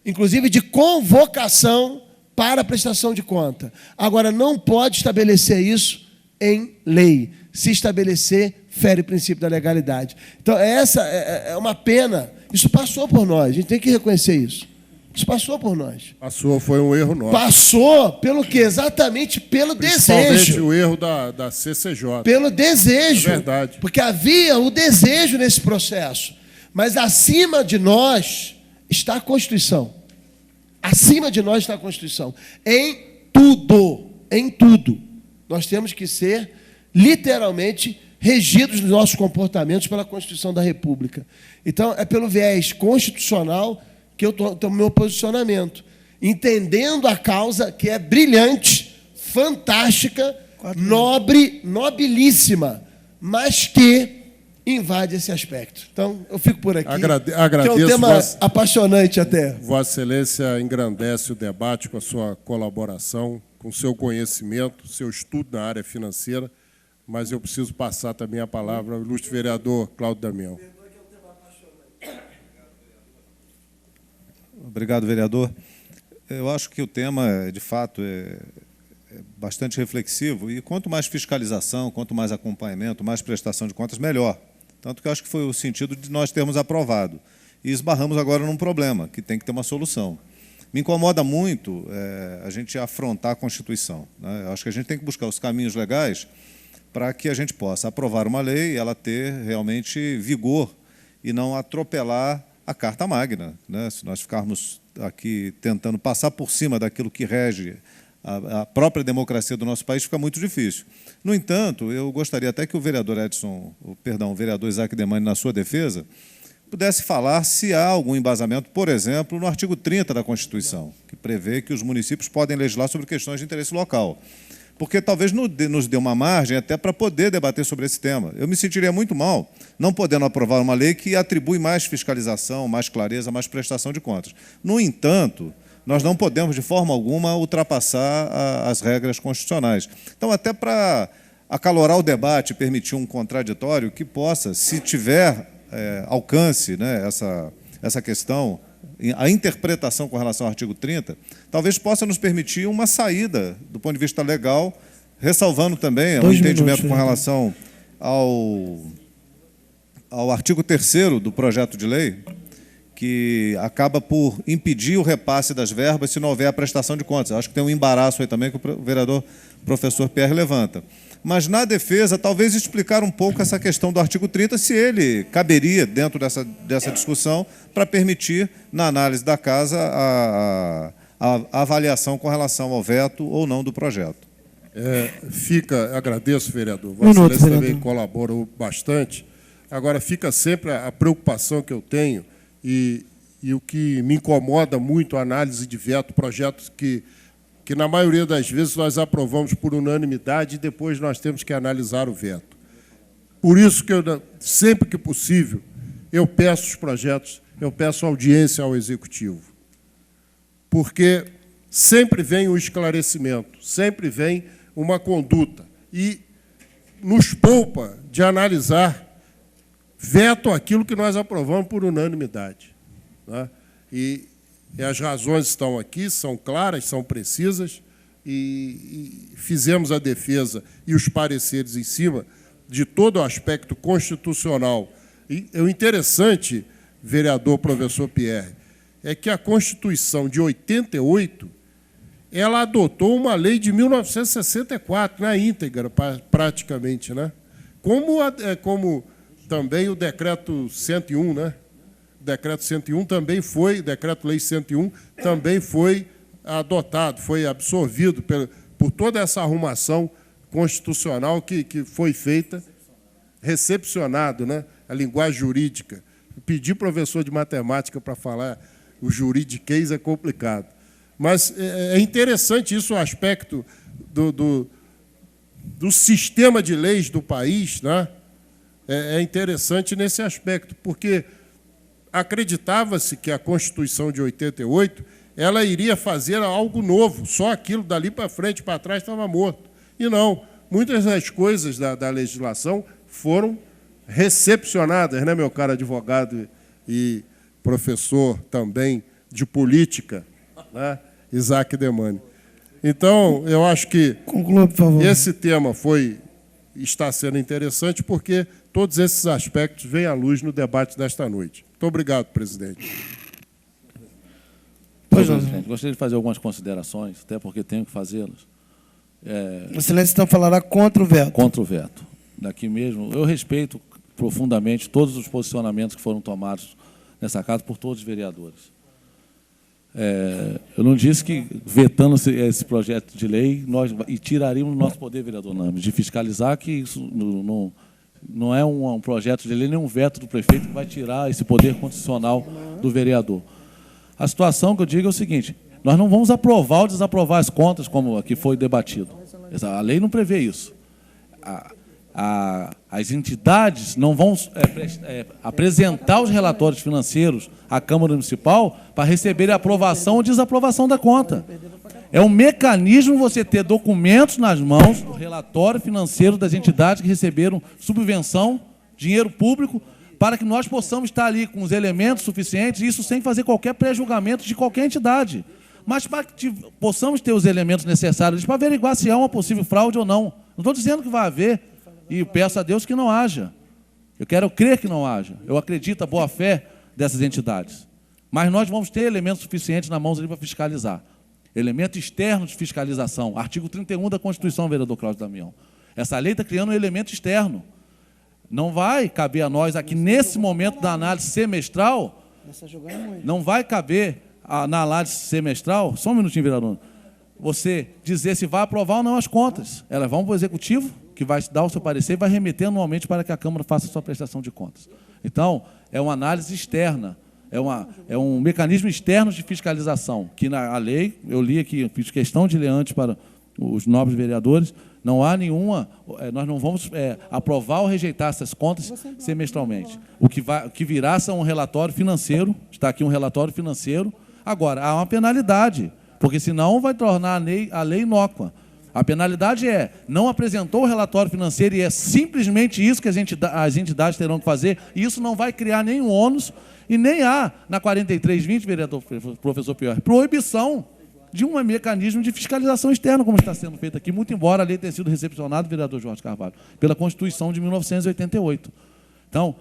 Speaker 10: inclusive de convocação para a prestação de conta. Agora, não pode estabelecer isso em lei. Se estabelecer, fere o princípio da legalidade. Então, essa é uma pena. Isso passou por nós, a gente tem que reconhecer isso. Isso passou por nós.
Speaker 2: Passou, foi um erro nosso.
Speaker 10: Passou pelo quê? Exatamente pelo desejo.
Speaker 2: O erro da CCJ.
Speaker 10: Pelo desejo.
Speaker 2: É verdade.
Speaker 10: Porque havia o desejo nesse processo. Mas acima de nós está a Constituição. Acima de nós está a Constituição. Em tudo. Em tudo. Nós temos que ser, literalmente, regidos nos nossos comportamentos pela Constituição da República. Então, é pelo viés constitucional que eu tomo meu posicionamento, entendendo a causa que é brilhante, fantástica, nobre, nobilíssima, mas que invade esse aspecto. Então, eu fico por aqui,
Speaker 2: agradeço,
Speaker 10: que é um tema apaixonante até.
Speaker 2: Vossa Excelência engrandece o debate com a sua colaboração, com o seu conhecimento, seu estudo na área financeira, mas eu preciso passar também a palavra ao ilustre vereador Cláudio Damião.
Speaker 8: Obrigado, vereador. Eu acho que o tema, de fato, é bastante reflexivo, e quanto mais fiscalização, quanto mais acompanhamento, mais prestação de contas, melhor. Tanto que eu acho que foi o sentido de nós termos aprovado. E esbarramos agora num problema, que tem que ter uma solução. Me incomoda muito a gente afrontar a Constituição, né? Eu acho que a gente tem que buscar os caminhos legais para que a gente possa aprovar uma lei e ela ter realmente vigor e não atropelar a Carta Magna, né? Se nós ficarmos aqui tentando passar por cima daquilo que rege a própria democracia do nosso país, fica muito difícil. No entanto, eu gostaria até que o vereador o vereador Isaac Demani, na sua defesa, pudesse falar se há algum embasamento, por exemplo, no artigo 30 da Constituição, que prevê que os municípios podem legislar sobre questões de interesse local. Porque talvez nos dê uma margem até para poder debater sobre esse tema. Eu me sentiria muito mal não podendo aprovar uma lei que atribui mais fiscalização, mais clareza, mais prestação de contas. No entanto, nós não podemos, de forma alguma, ultrapassar as regras constitucionais. Então, até para acalorar o debate e permitir um contraditório que possa, se tiver alcance, né, essa questão, a interpretação com relação ao artigo 30, talvez possa nos permitir uma saída do ponto de vista legal, ressalvando também um entendimento com relação ao artigo 3º do projeto de lei, que acaba por impedir o repasse das verbas se não houver a prestação de contas. Acho que tem um embaraço aí também que o vereador professor Pierre levanta. Mas, na defesa, talvez explicar um pouco essa questão do artigo 30, se ele caberia dentro dessa discussão para permitir, na análise da Casa, a avaliação com relação ao veto ou não do projeto.
Speaker 2: Agradeço, vereador. Vossa Excelência também colaborou bastante. Agora, fica sempre a preocupação que eu tenho e o que me incomoda muito a análise de veto, projetos que na maioria das vezes nós aprovamos por unanimidade e depois nós temos que analisar o veto. Por isso que sempre que possível, eu peço os projetos, eu peço audiência ao Executivo. Porque sempre vem o esclarecimento, sempre vem uma conduta e nos poupa de analisar veto aquilo que nós aprovamos por unanimidade, né? E as razões estão aqui, são claras, são precisas, e fizemos a defesa e os pareceres em cima de todo o aspecto constitucional. E o interessante, vereador professor Pierre, é que a Constituição de 88, ela adotou uma lei de 1964, na íntegra, praticamente, né? Como também o decreto 101, né? O decreto 101 também foi, decreto-lei 101 também foi adotado, foi absorvido por toda essa arrumação constitucional que foi feita, recepcionado, né? A linguagem jurídica. Pedir professor de matemática para falar o juridiquês é complicado. Mas é interessante isso, o aspecto do sistema de leis do país, né? É interessante nesse aspecto, porque acreditava-se que a Constituição de 88 ela iria fazer algo novo, só aquilo dali para frente, para trás estava morto. E não, muitas das coisas da legislação foram recepcionadas, né, meu caro advogado e professor também de política, né, Isaac Demani. Então, eu acho que
Speaker 1: conclua, por favor.
Speaker 2: Esse tema está sendo interessante porque todos esses aspectos vêm à luz no debate desta noite. Muito obrigado, presidente.
Speaker 7: Presidente, gostaria de fazer algumas considerações, até porque tenho que fazê-las.
Speaker 1: Excelência, então, falará contra o veto.
Speaker 7: Contra o veto. Daqui mesmo, eu respeito profundamente todos os posicionamentos que foram tomados nessa casa por todos os vereadores. Eu não disse que, vetando esse projeto de lei, nós tiraríamos o nosso poder, vereador Names, de fiscalizar, que isso não é um projeto de lei, nem um veto do prefeito que vai tirar esse poder constitucional do vereador. A situação que eu digo é o seguinte: nós não vamos aprovar ou desaprovar as contas, como aqui foi debatido. A lei não prevê isso. As entidades não vão apresentar os relatórios financeiros à Câmara Municipal para receber a aprovação ou desaprovação da conta. É um mecanismo você ter documentos nas mãos do relatório financeiro das entidades que receberam subvenção, dinheiro público, para que nós possamos estar ali com os elementos suficientes, isso sem fazer qualquer pré-julgamento de qualquer entidade. Mas para que possamos ter os elementos necessários para averiguar se há uma possível fraude ou não. Não estou dizendo que vai haver, e peço a Deus que não haja. Eu quero crer que não haja. Eu acredito na boa-fé dessas entidades. Mas nós vamos ter elementos suficientes na mão ali para fiscalizar. Elemento externo de fiscalização. Artigo 31 da Constituição, vereador Cláudio Damião. Essa lei está criando um elemento externo. Não vai caber a nós aqui, nesse momento da análise semestral, não vai caber na análise semestral, só um minutinho, vereador, você dizer se vai aprovar ou não as contas. Elas vão para o Executivo, que vai dar o seu parecer e vai remeter anualmente para que a Câmara faça a sua prestação de contas. Então, é uma análise externa, é um mecanismo externo de fiscalização, que na lei, eu li aqui, fiz questão de ler antes para os nobres vereadores, não há nenhuma, nós não vamos aprovar ou rejeitar essas contas semestralmente. O que virá são um relatório financeiro, está aqui um relatório financeiro. Agora, há uma penalidade, porque senão vai tornar a lei inócua. A penalidade não apresentou o relatório financeiro, e é simplesmente isso que as entidades terão que fazer, e isso não vai criar nenhum ônus, e nem há, na 4320, vereador professor Pior, proibição de um mecanismo de fiscalização externa, como está sendo feito aqui, muito embora a lei tenha sido recepcionada, vereador Jorge Carvalho, pela Constituição de 1988. Então,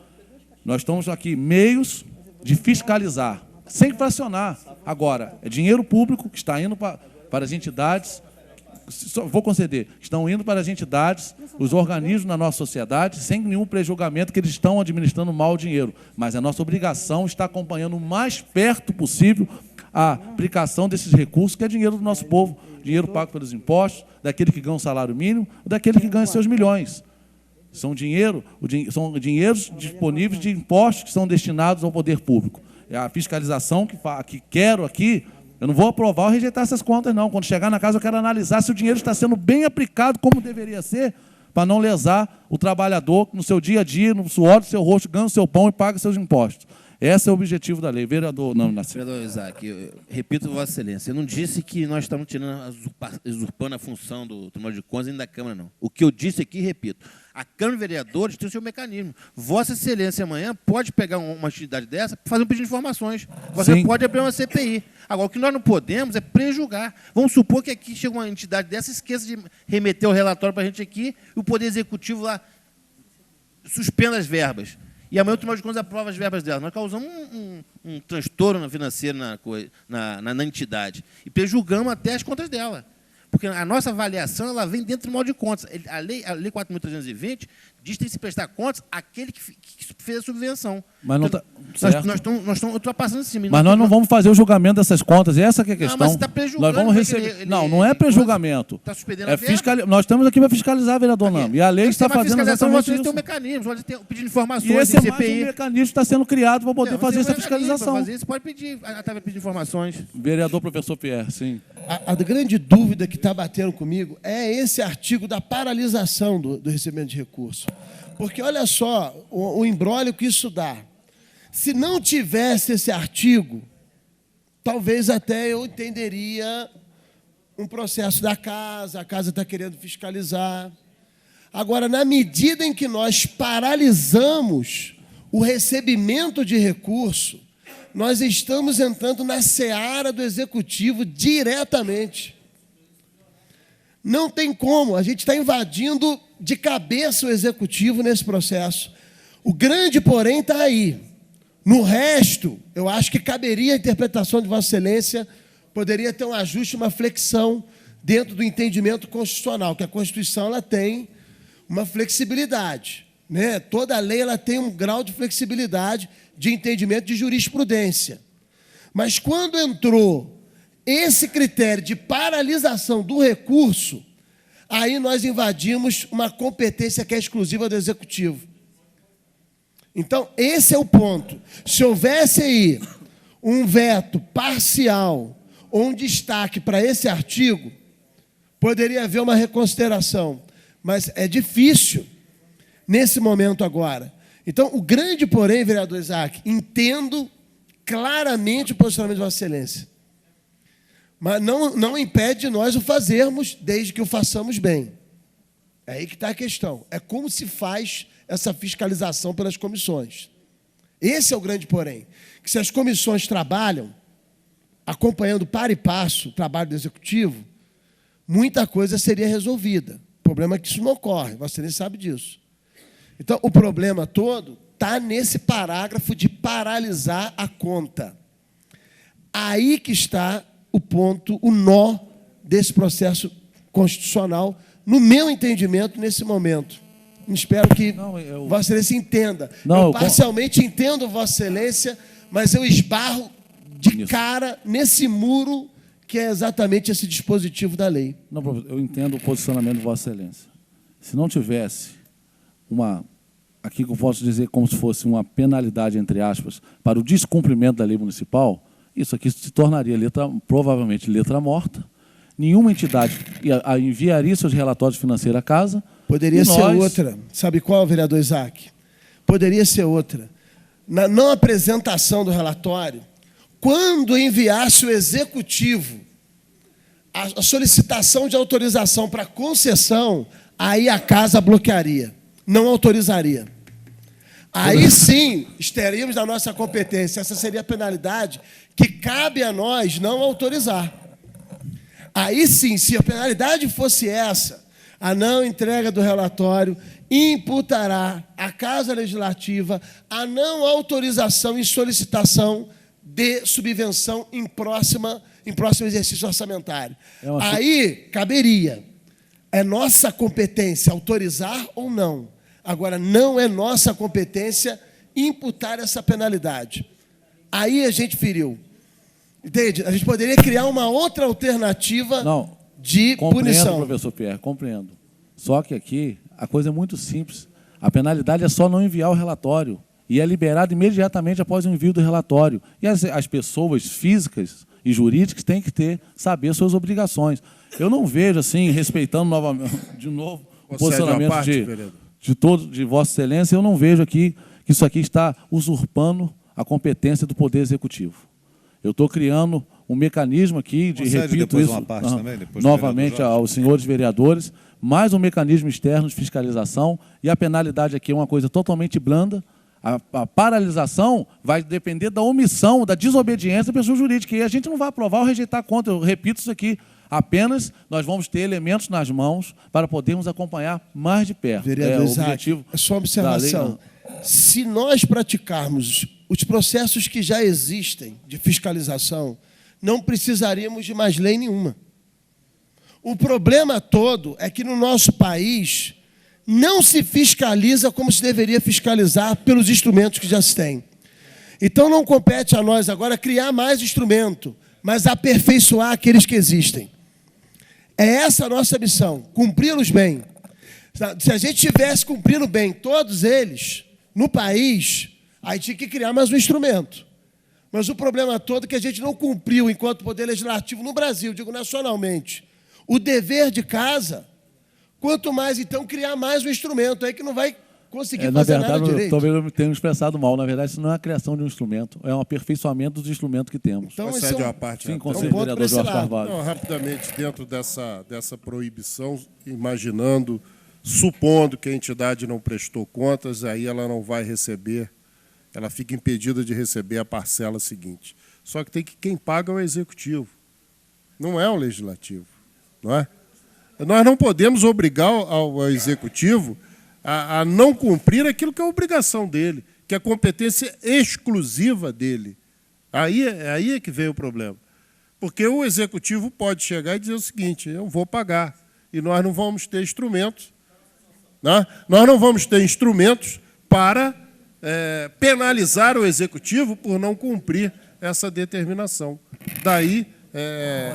Speaker 7: nós estamos aqui meios de fiscalizar, sem fracionar. Agora, é dinheiro público que está indo para as entidades, vou conceder, estão indo para as entidades, os organismos na nossa sociedade, sem nenhum prejulgamento que eles estão administrando mal o dinheiro. Mas a nossa obrigação está acompanhando o mais perto possível a aplicação desses recursos, que é dinheiro do nosso povo, dinheiro pago pelos impostos, daquele que ganha um salário mínimo, daquele que ganha seus milhões. São dinheiros disponíveis de impostos que são destinados ao poder público. É a fiscalização que quero aqui. Eu não vou aprovar ou rejeitar essas contas, não. Quando chegar na casa, eu quero analisar se o dinheiro está sendo bem aplicado como deveria ser, para não lesar o trabalhador no seu dia a dia, no suor do seu rosto, ganha o seu pão e paga seus impostos. Esse é o objetivo da lei. Vereador
Speaker 9: Vereador Isaac, eu repito, Vossa Excelência, eu não disse que nós estamos usurpando a função do Tribunal de Contas nem da Câmara, não. O que eu disse aqui, repito, a Câmara de Vereadores tem o seu mecanismo. Vossa Excelência, amanhã, pode pegar uma atividade dessa para fazer um pedido de informações. Você pode abrir uma CPI. Agora, o que nós não podemos é prejulgar. Vamos supor que aqui chega uma entidade dessa, esqueça de remeter o relatório para a gente aqui, e o Poder Executivo lá suspenda as verbas. E amanhã o Tribunal de Contas aprova as verbas dela. Nós causamos um transtorno financeiro na entidade. E prejulgamos até as contas dela. Porque a nossa avaliação ela vem dentro do Tribunal de Contas. A lei 4.320 diz que tem que se prestar contas àquele que fez a subvenção.
Speaker 7: Mas não
Speaker 9: então, nós estamos ultrapassando esse limite.
Speaker 7: Mas nós não vamos fazer o julgamento dessas contas. Essa que é a questão.
Speaker 9: Não, mas você está prejulgando.
Speaker 7: Nós vamos receber... não é prejulgamento.
Speaker 9: Está suspendendo a verba.
Speaker 7: Nós estamos aqui para fiscalizar, vereador Nami. E a lei está fazendo exatamente isso.
Speaker 9: Tem um mecanismo, pode ter pedido informações.
Speaker 7: E esse é mais um mecanismo que está sendo criado para poder fazer essa fiscalização.
Speaker 9: Você pode pedir, pedir informações.
Speaker 7: Vereador professor Pierre, sim.
Speaker 10: A grande dúvida que está batendo comigo é esse artigo da paralisação do recebimento de recursos. Porque, olha só, o imbróglio que isso dá. Se não tivesse esse artigo, talvez até eu entenderia um processo da casa, a casa está querendo fiscalizar. Agora, na medida em que nós paralisamos o recebimento de recurso, nós estamos entrando na seara do Executivo diretamente. Não tem como, a gente está invadindo de cabeça o Executivo nesse processo. O grande, porém, está aí. No resto, eu acho que caberia a interpretação de Vossa Excelência, poderia ter um ajuste, uma flexão dentro do entendimento constitucional, que a Constituição ela tem uma flexibilidade, né? Toda lei ela tem um grau de flexibilidade de entendimento de jurisprudência. Mas quando entrou esse critério de paralisação do recurso, aí nós invadimos uma competência que é exclusiva do Executivo. Então, esse é o ponto. Se houvesse aí um veto parcial ou um destaque para esse artigo, poderia haver uma reconsideração. Mas é difícil nesse momento agora. Então, o grande porém, vereador Isaac, entendo claramente o posicionamento de Vossa Excelência. Mas não impede de nós o fazermos, desde que o façamos bem. É aí que está a questão. É como se faz essa fiscalização pelas comissões. Esse é o grande porém. Que se as comissões trabalham, acompanhando para e passo o trabalho do Executivo, muita coisa seria resolvida. O problema é que isso não ocorre, Vossa Excelência sabe disso. Então, o problema todo está nesse parágrafo de paralisar a conta. Aí que está o ponto, o nó desse processo constitucional, no meu entendimento, nesse momento. Espero que Vossa Excelência entenda. Eu parcialmente entendo Vossa Excelência, mas eu esbarro de cara nesse muro que é exatamente esse dispositivo da lei.
Speaker 7: Não, professor, eu entendo o posicionamento de Vossa Excelência. Se não tivesse aqui que eu posso dizer como se fosse uma penalidade, entre aspas, para o descumprimento da lei municipal, isso aqui se tornaria provavelmente letra morta. Nenhuma entidade enviaria seus relatórios financeiros à casa.
Speaker 10: Poderia ser outra. Sabe qual, vereador Isaac? Poderia ser outra. Na não apresentação do relatório, quando enviasse o Executivo a solicitação de autorização para concessão, aí a casa bloquearia, não autorizaria. Aí sim, estaríamos na nossa competência. Essa seria a penalidade que cabe a nós não autorizar. Aí sim, se a penalidade fosse essa, a não entrega do relatório imputará à Casa Legislativa a não autorização e solicitação de subvenção em próximo exercício orçamentário. Aí caberia. É nossa competência autorizar ou não. Agora, não é nossa competência imputar essa penalidade. Aí a gente feriu. Entende? A gente poderia criar uma outra alternativa de punição.
Speaker 7: Compreendo, professor Pierre, compreendo. Só que aqui a coisa é muito simples. A penalidade é só não enviar o relatório. E é liberado imediatamente após o envio do relatório. E as pessoas físicas e jurídicas têm que saber suas obrigações. Eu não vejo, assim, respeitando novamente, de novo, o posicionamento de Vossa Excelência, eu não vejo aqui que isso aqui está usurpando a competência do Poder Executivo. Eu estou criando um mecanismo aqui, repito isso novamente aos senhores vereadores, mais um mecanismo externo de fiscalização, e a penalidade aqui é uma coisa totalmente blanda. A paralisação vai depender da omissão, da desobediência da pessoa jurídica, e a gente não vai aprovar ou rejeitar a conta. Eu repito isso aqui. Apenas nós vamos ter elementos nas mãos para podermos acompanhar mais de perto.
Speaker 10: Vereador Isaac, é só observação. Se nós praticarmos os processos que já existem de fiscalização, não precisaríamos de mais lei nenhuma. O problema todo é que no nosso país não se fiscaliza como se deveria fiscalizar pelos instrumentos que já se tem. Então não compete a nós agora criar mais instrumento, mas aperfeiçoar aqueles que existem. É essa a nossa missão, cumpri-los bem. Se a gente tivesse cumprindo bem todos eles no país, aí tinha que criar mais um instrumento. Mas o problema todo é que a gente não cumpriu, enquanto Poder Legislativo no Brasil, digo nacionalmente, o dever de casa, quanto mais, então, criar mais um instrumento aí que não vai conseguir fazer nada direito.
Speaker 7: Talvez eu tenha me expressado mal. Na verdade, isso não é a criação de um instrumento, é um aperfeiçoamento dos instrumentos que temos.
Speaker 2: Então, esse é uma parte.
Speaker 7: Sim, conselheiro vereador Jorge Carvalho.
Speaker 2: Não, rapidamente, dentro dessa proibição, imaginando, supondo que a entidade não prestou contas, aí ela não vai receber, ela fica impedida de receber a parcela seguinte. Só que quem paga é o Executivo, não é o Legislativo, não é? Nós não podemos obrigar ao Executivo a não cumprir aquilo que é a obrigação dele, que é a competência exclusiva dele. Aí é que vem o problema. Porque o Executivo pode chegar e dizer o seguinte: eu vou pagar, e nós não vamos ter instrumentos. Né? Nós não vamos ter instrumentos para penalizar o Executivo por não cumprir essa determinação. Daí...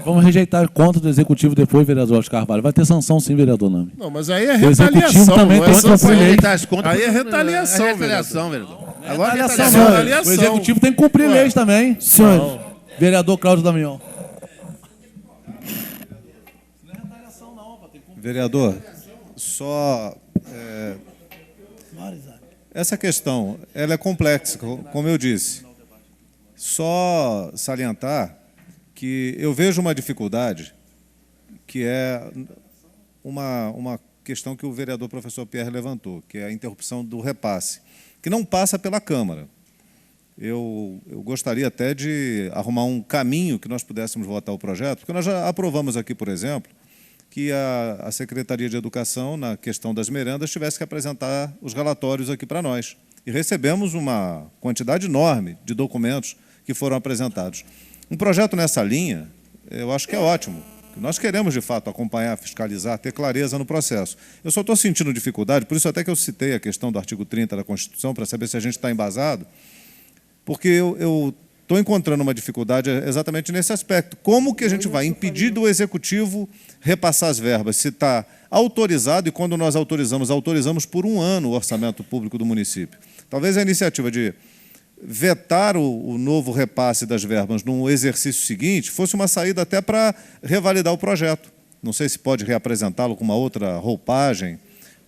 Speaker 7: Vamos rejeitar contra do Executivo depois, vereador Jorge Carvalho. Vai ter sanção sim, vereador Nami.
Speaker 2: Não, mas aí é
Speaker 7: O Executivo
Speaker 2: retaliação,
Speaker 7: também
Speaker 2: não
Speaker 7: tem
Speaker 2: é
Speaker 7: que cumprir
Speaker 2: sanção.
Speaker 7: lei.
Speaker 2: Aí é retaliação,
Speaker 9: vereador.
Speaker 2: Agora é
Speaker 7: Retaliação,
Speaker 2: retaliação.
Speaker 7: O Executivo tem que cumprir leis também.
Speaker 1: Senhor.
Speaker 7: Vereador Cláudio Damião.
Speaker 8: Vereador, só... essa questão ela é complexa, como eu disse. Só salientar que eu vejo uma dificuldade, que é uma questão que o vereador professor Pierre levantou, que é a interrupção do repasse, que não passa pela Câmara. Eu gostaria até de arrumar um caminho que nós pudéssemos votar o projeto, porque nós já aprovamos aqui, por exemplo, que a Secretaria de Educação, na questão das merendas, tivesse que apresentar os relatórios aqui para nós. E recebemos uma quantidade enorme de documentos que foram apresentados. Um projeto nessa linha, eu acho que é ótimo. Nós queremos, de fato, acompanhar, fiscalizar, ter clareza no processo. Eu só estou sentindo dificuldade, por isso até que eu citei a questão do artigo 30 da Constituição, para saber se a gente está embasado, porque eu estou encontrando uma dificuldade exatamente nesse aspecto. Como que a gente vai impedir do Executivo repassar as verbas? Se está autorizado, e quando nós autorizamos por 1 ano o orçamento público do município. Talvez a iniciativa de vetar o novo repasse das verbas no exercício seguinte fosse uma saída até para revalidar o projeto. Não sei se pode reapresentá-lo com uma outra roupagem,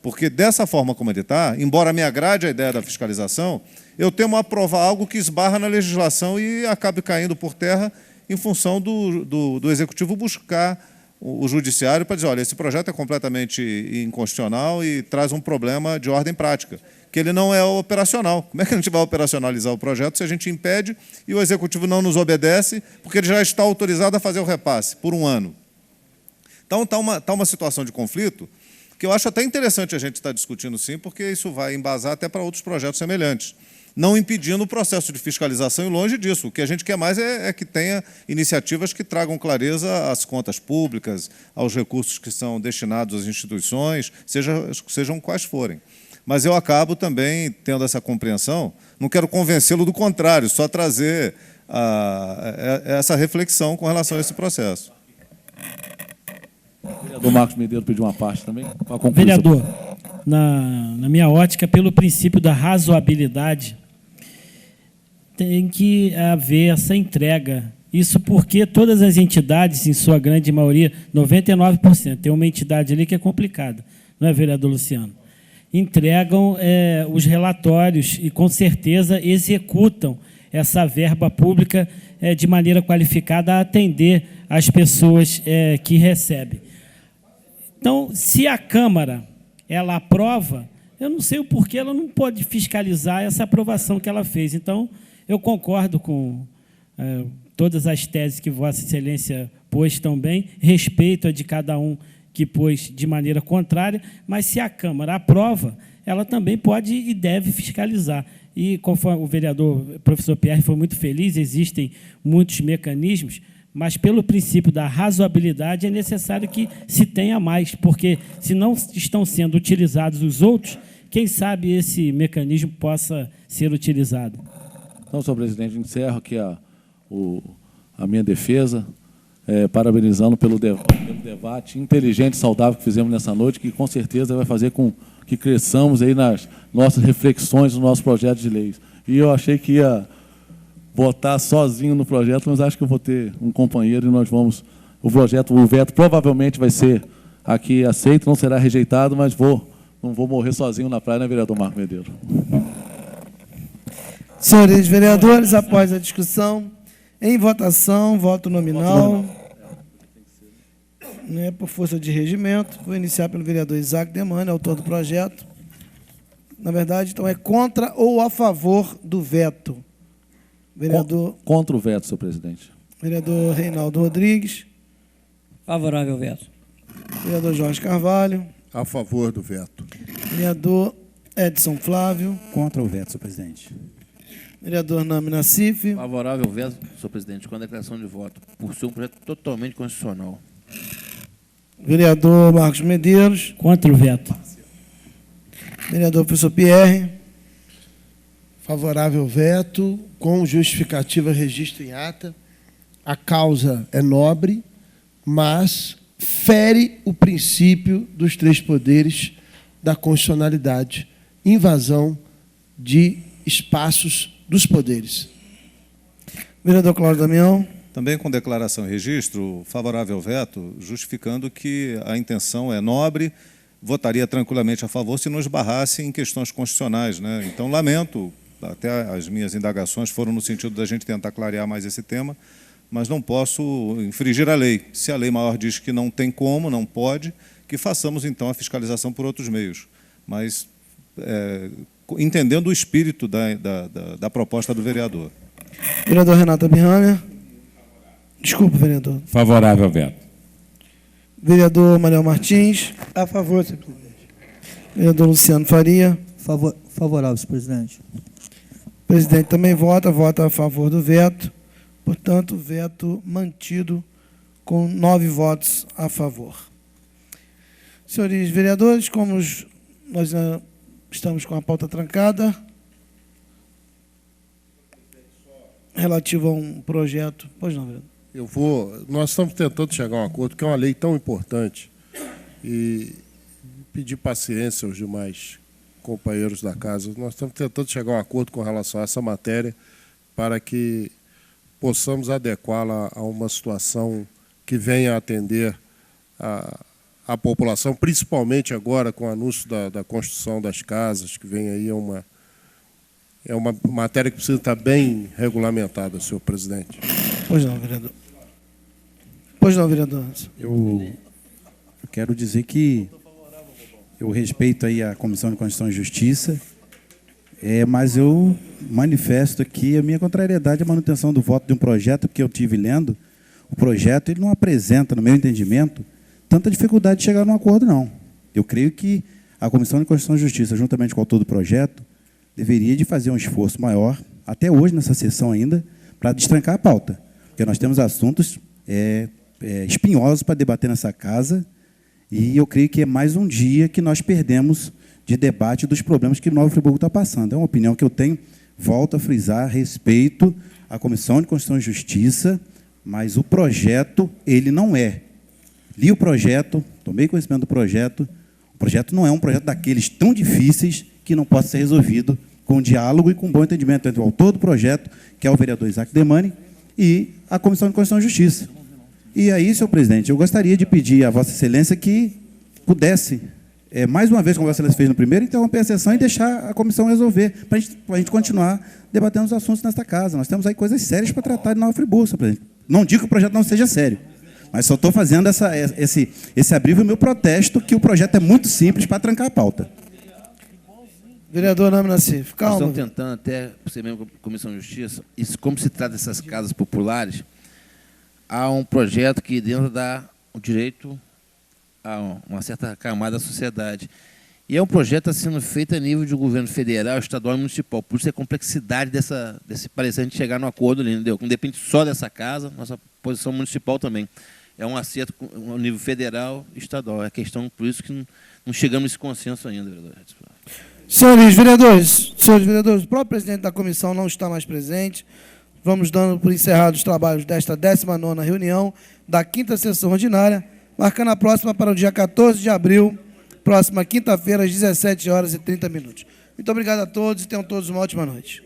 Speaker 8: porque dessa forma como ele está, embora me agrade a ideia da fiscalização, eu temo aprovar algo que esbarra na legislação e acabe caindo por terra em função do Executivo buscar o Judiciário para dizer, olha, esse projeto é completamente inconstitucional e traz um problema de ordem prática, que ele não é operacional. Como é que a gente vai operacionalizar o projeto se a gente impede e o Executivo não nos obedece, porque ele já está autorizado a fazer o repasse por 1 ano? Então, está uma situação de conflito que eu acho até interessante a gente estar discutindo, sim, porque isso vai embasar até para outros projetos semelhantes, não impedindo o processo de fiscalização e longe disso. O que a gente quer mais é que tenha iniciativas que tragam clareza às contas públicas, aos recursos que são destinados às instituições, sejam quais forem. Mas eu acabo também tendo essa compreensão, não quero convencê-lo do contrário, só trazer essa reflexão com relação a esse processo.
Speaker 7: O vereador Marcos Medeiros pediu uma parte também.
Speaker 5: Vereador, na minha ótica, pelo princípio da razoabilidade, tem que haver essa entrega. Isso porque todas as entidades, em sua grande maioria, 99%, tem uma entidade ali que é complicada, não é, vereador Luciano? Entregam os relatórios e, com certeza, executam essa verba pública de maneira qualificada a atender as pessoas que recebem. Então, se a Câmara ela aprova, eu não sei o porquê ela não pode fiscalizar essa aprovação que ela fez. Então, eu concordo com todas as teses que Vossa Excelência pôs também, respeito a de cada um que pôs de maneira contrária, mas se a Câmara aprova, ela também pode e deve fiscalizar. E, conforme o vereador professor Pierre foi muito feliz, existem muitos mecanismos, mas, pelo princípio da razoabilidade, é necessário que se tenha mais, porque, se não estão sendo utilizados os outros, quem sabe esse mecanismo possa ser utilizado.
Speaker 7: Então, senhor presidente, encerro aqui a minha defesa, parabenizando pelo debate inteligente e saudável que fizemos nessa noite, que, com certeza, vai fazer com que cresçamos aí nas nossas reflexões, no nosso projeto de leis. E eu achei que ia votar sozinho no projeto, mas acho que eu vou ter um companheiro e nós vamos... O veto provavelmente vai ser aqui aceito, não será rejeitado, mas não vou morrer sozinho na praia, né, vereador Marcos Medeiros?
Speaker 1: Senhores vereadores, após a discussão, em votação, voto nominal, por força de regimento, vou iniciar pelo vereador Isaac Demane, autor do projeto. Na verdade, então, é contra ou a favor do veto? Vereador...
Speaker 7: Contra o veto, senhor presidente.
Speaker 1: Vereador Reinaldo Rodrigues.
Speaker 3: Favorável ao veto.
Speaker 1: Vereador Jorge Carvalho.
Speaker 2: A favor do veto.
Speaker 1: Vereador Edson Flávio.
Speaker 4: Contra o veto, senhor presidente.
Speaker 1: Vereador Nami Nassif.
Speaker 9: Favorável ao veto, senhor presidente, com a declaração de voto, por ser um projeto totalmente constitucional.
Speaker 1: Vereador Marcos Medeiros.
Speaker 5: Contra o veto.
Speaker 1: Vereador professor Pierre.
Speaker 10: Favorável veto, com justificativa registro em ata. A causa é nobre, mas fere o princípio dos três poderes da constitucionalidade, invasão de espaços dos poderes.
Speaker 1: Vereador Cláudio Damião.
Speaker 8: Também com declaração e registro, favorável ao veto, justificando que a intenção é nobre, votaria tranquilamente a favor se não esbarrasse em questões constitucionais, né? Então, lamento, até as minhas indagações foram no sentido da gente tentar clarear mais esse tema, mas não posso infringir a lei. Se a lei maior diz que não tem como, não pode, que façamos, então, a fiscalização por outros meios. Mas, entendendo o espírito da proposta do vereador.
Speaker 1: Vereador Renato Abirramer. Desculpa, vereador.
Speaker 6: Favorável ao veto.
Speaker 1: Vereador Manuel Martins.
Speaker 11: A favor, senhor presidente.
Speaker 1: Vereador Luciano Faria.
Speaker 11: Favorável, senhor presidente.
Speaker 1: O presidente também vota a favor do veto. Portanto, veto mantido com 9 votos a favor. Senhores vereadores, como nós estamos com a pauta trancada, relativo a um projeto... Pois não, vereador.
Speaker 2: Nós estamos tentando chegar a um acordo, que é uma lei tão importante, e pedir paciência aos demais companheiros da casa. Nós estamos tentando chegar a um acordo com relação a essa matéria para que possamos adequá-la a uma situação que venha a atender a população, principalmente agora com o anúncio da construção das casas, que vem aí é uma matéria que precisa estar bem regulamentada, senhor presidente.
Speaker 1: Pois não, vereador. Pois não, vereador.
Speaker 4: Eu quero dizer que eu respeito aí a Comissão de Constituição e Justiça, mas eu manifesto aqui a minha contrariedade à manutenção do voto de um projeto, porque eu estive lendo, o projeto ele não apresenta, no meu entendimento, tanta dificuldade de chegar num acordo, não. Eu creio que a Comissão de Constituição e Justiça, juntamente com o autor do projeto, deveria de fazer um esforço maior, até hoje nessa sessão ainda, para destrancar a pauta. Porque nós temos assuntos espinhosos para debater nessa casa, e eu creio que é mais um dia que nós perdemos de debate dos problemas que o Nova Friburgo está passando. É uma opinião que eu tenho, volto a frisar, respeito à Comissão de Constituição e Justiça, mas o projeto, ele não é. Li o projeto, tomei conhecimento do projeto, o projeto não é um projeto daqueles tão difíceis que não possa ser resolvido com diálogo e com bom entendimento entre o autor do projeto, que é o vereador Isaac Demani, e a Comissão de Constituição e Justiça. E aí, senhor presidente, eu gostaria de pedir a Vossa Excelência que pudesse, mais uma vez, como Vossa Excelência fez no primeiro, interromper a sessão e deixar a comissão resolver, para a gente continuar debatendo os assuntos nesta casa. Nós temos aí coisas sérias para tratar de Nova Friburgo, senhor presidente. Não digo que o projeto não seja sério, mas só estou fazendo esse abril o meu protesto, que o projeto é muito simples para trancar a pauta.
Speaker 1: Vereador Nami Nassif, calma.
Speaker 9: Nós estamos tentando, até você mesmo, Comissão de Justiça, como se trata dessas casas populares, há um projeto que dentro dá o direito a uma certa camada da sociedade. E é um projeto que está sendo feito a nível de governo federal, estadual e municipal. Por isso a complexidade desse parecer a gente chegar no acordo ali, entendeu? Não depende só dessa casa, nossa posição municipal também. É um acerto a nível federal e estadual. É questão, por isso que não chegamos nesse consenso ainda, vereador.
Speaker 1: Senhores vereadores, o próprio presidente da comissão não está mais presente. Vamos dando por encerrados os trabalhos desta 19ª reunião da 5ª sessão ordinária, marcando a próxima para o dia 14 de abril, próxima quinta-feira, às 17h30. Muito obrigado a todos e tenham todos uma ótima noite.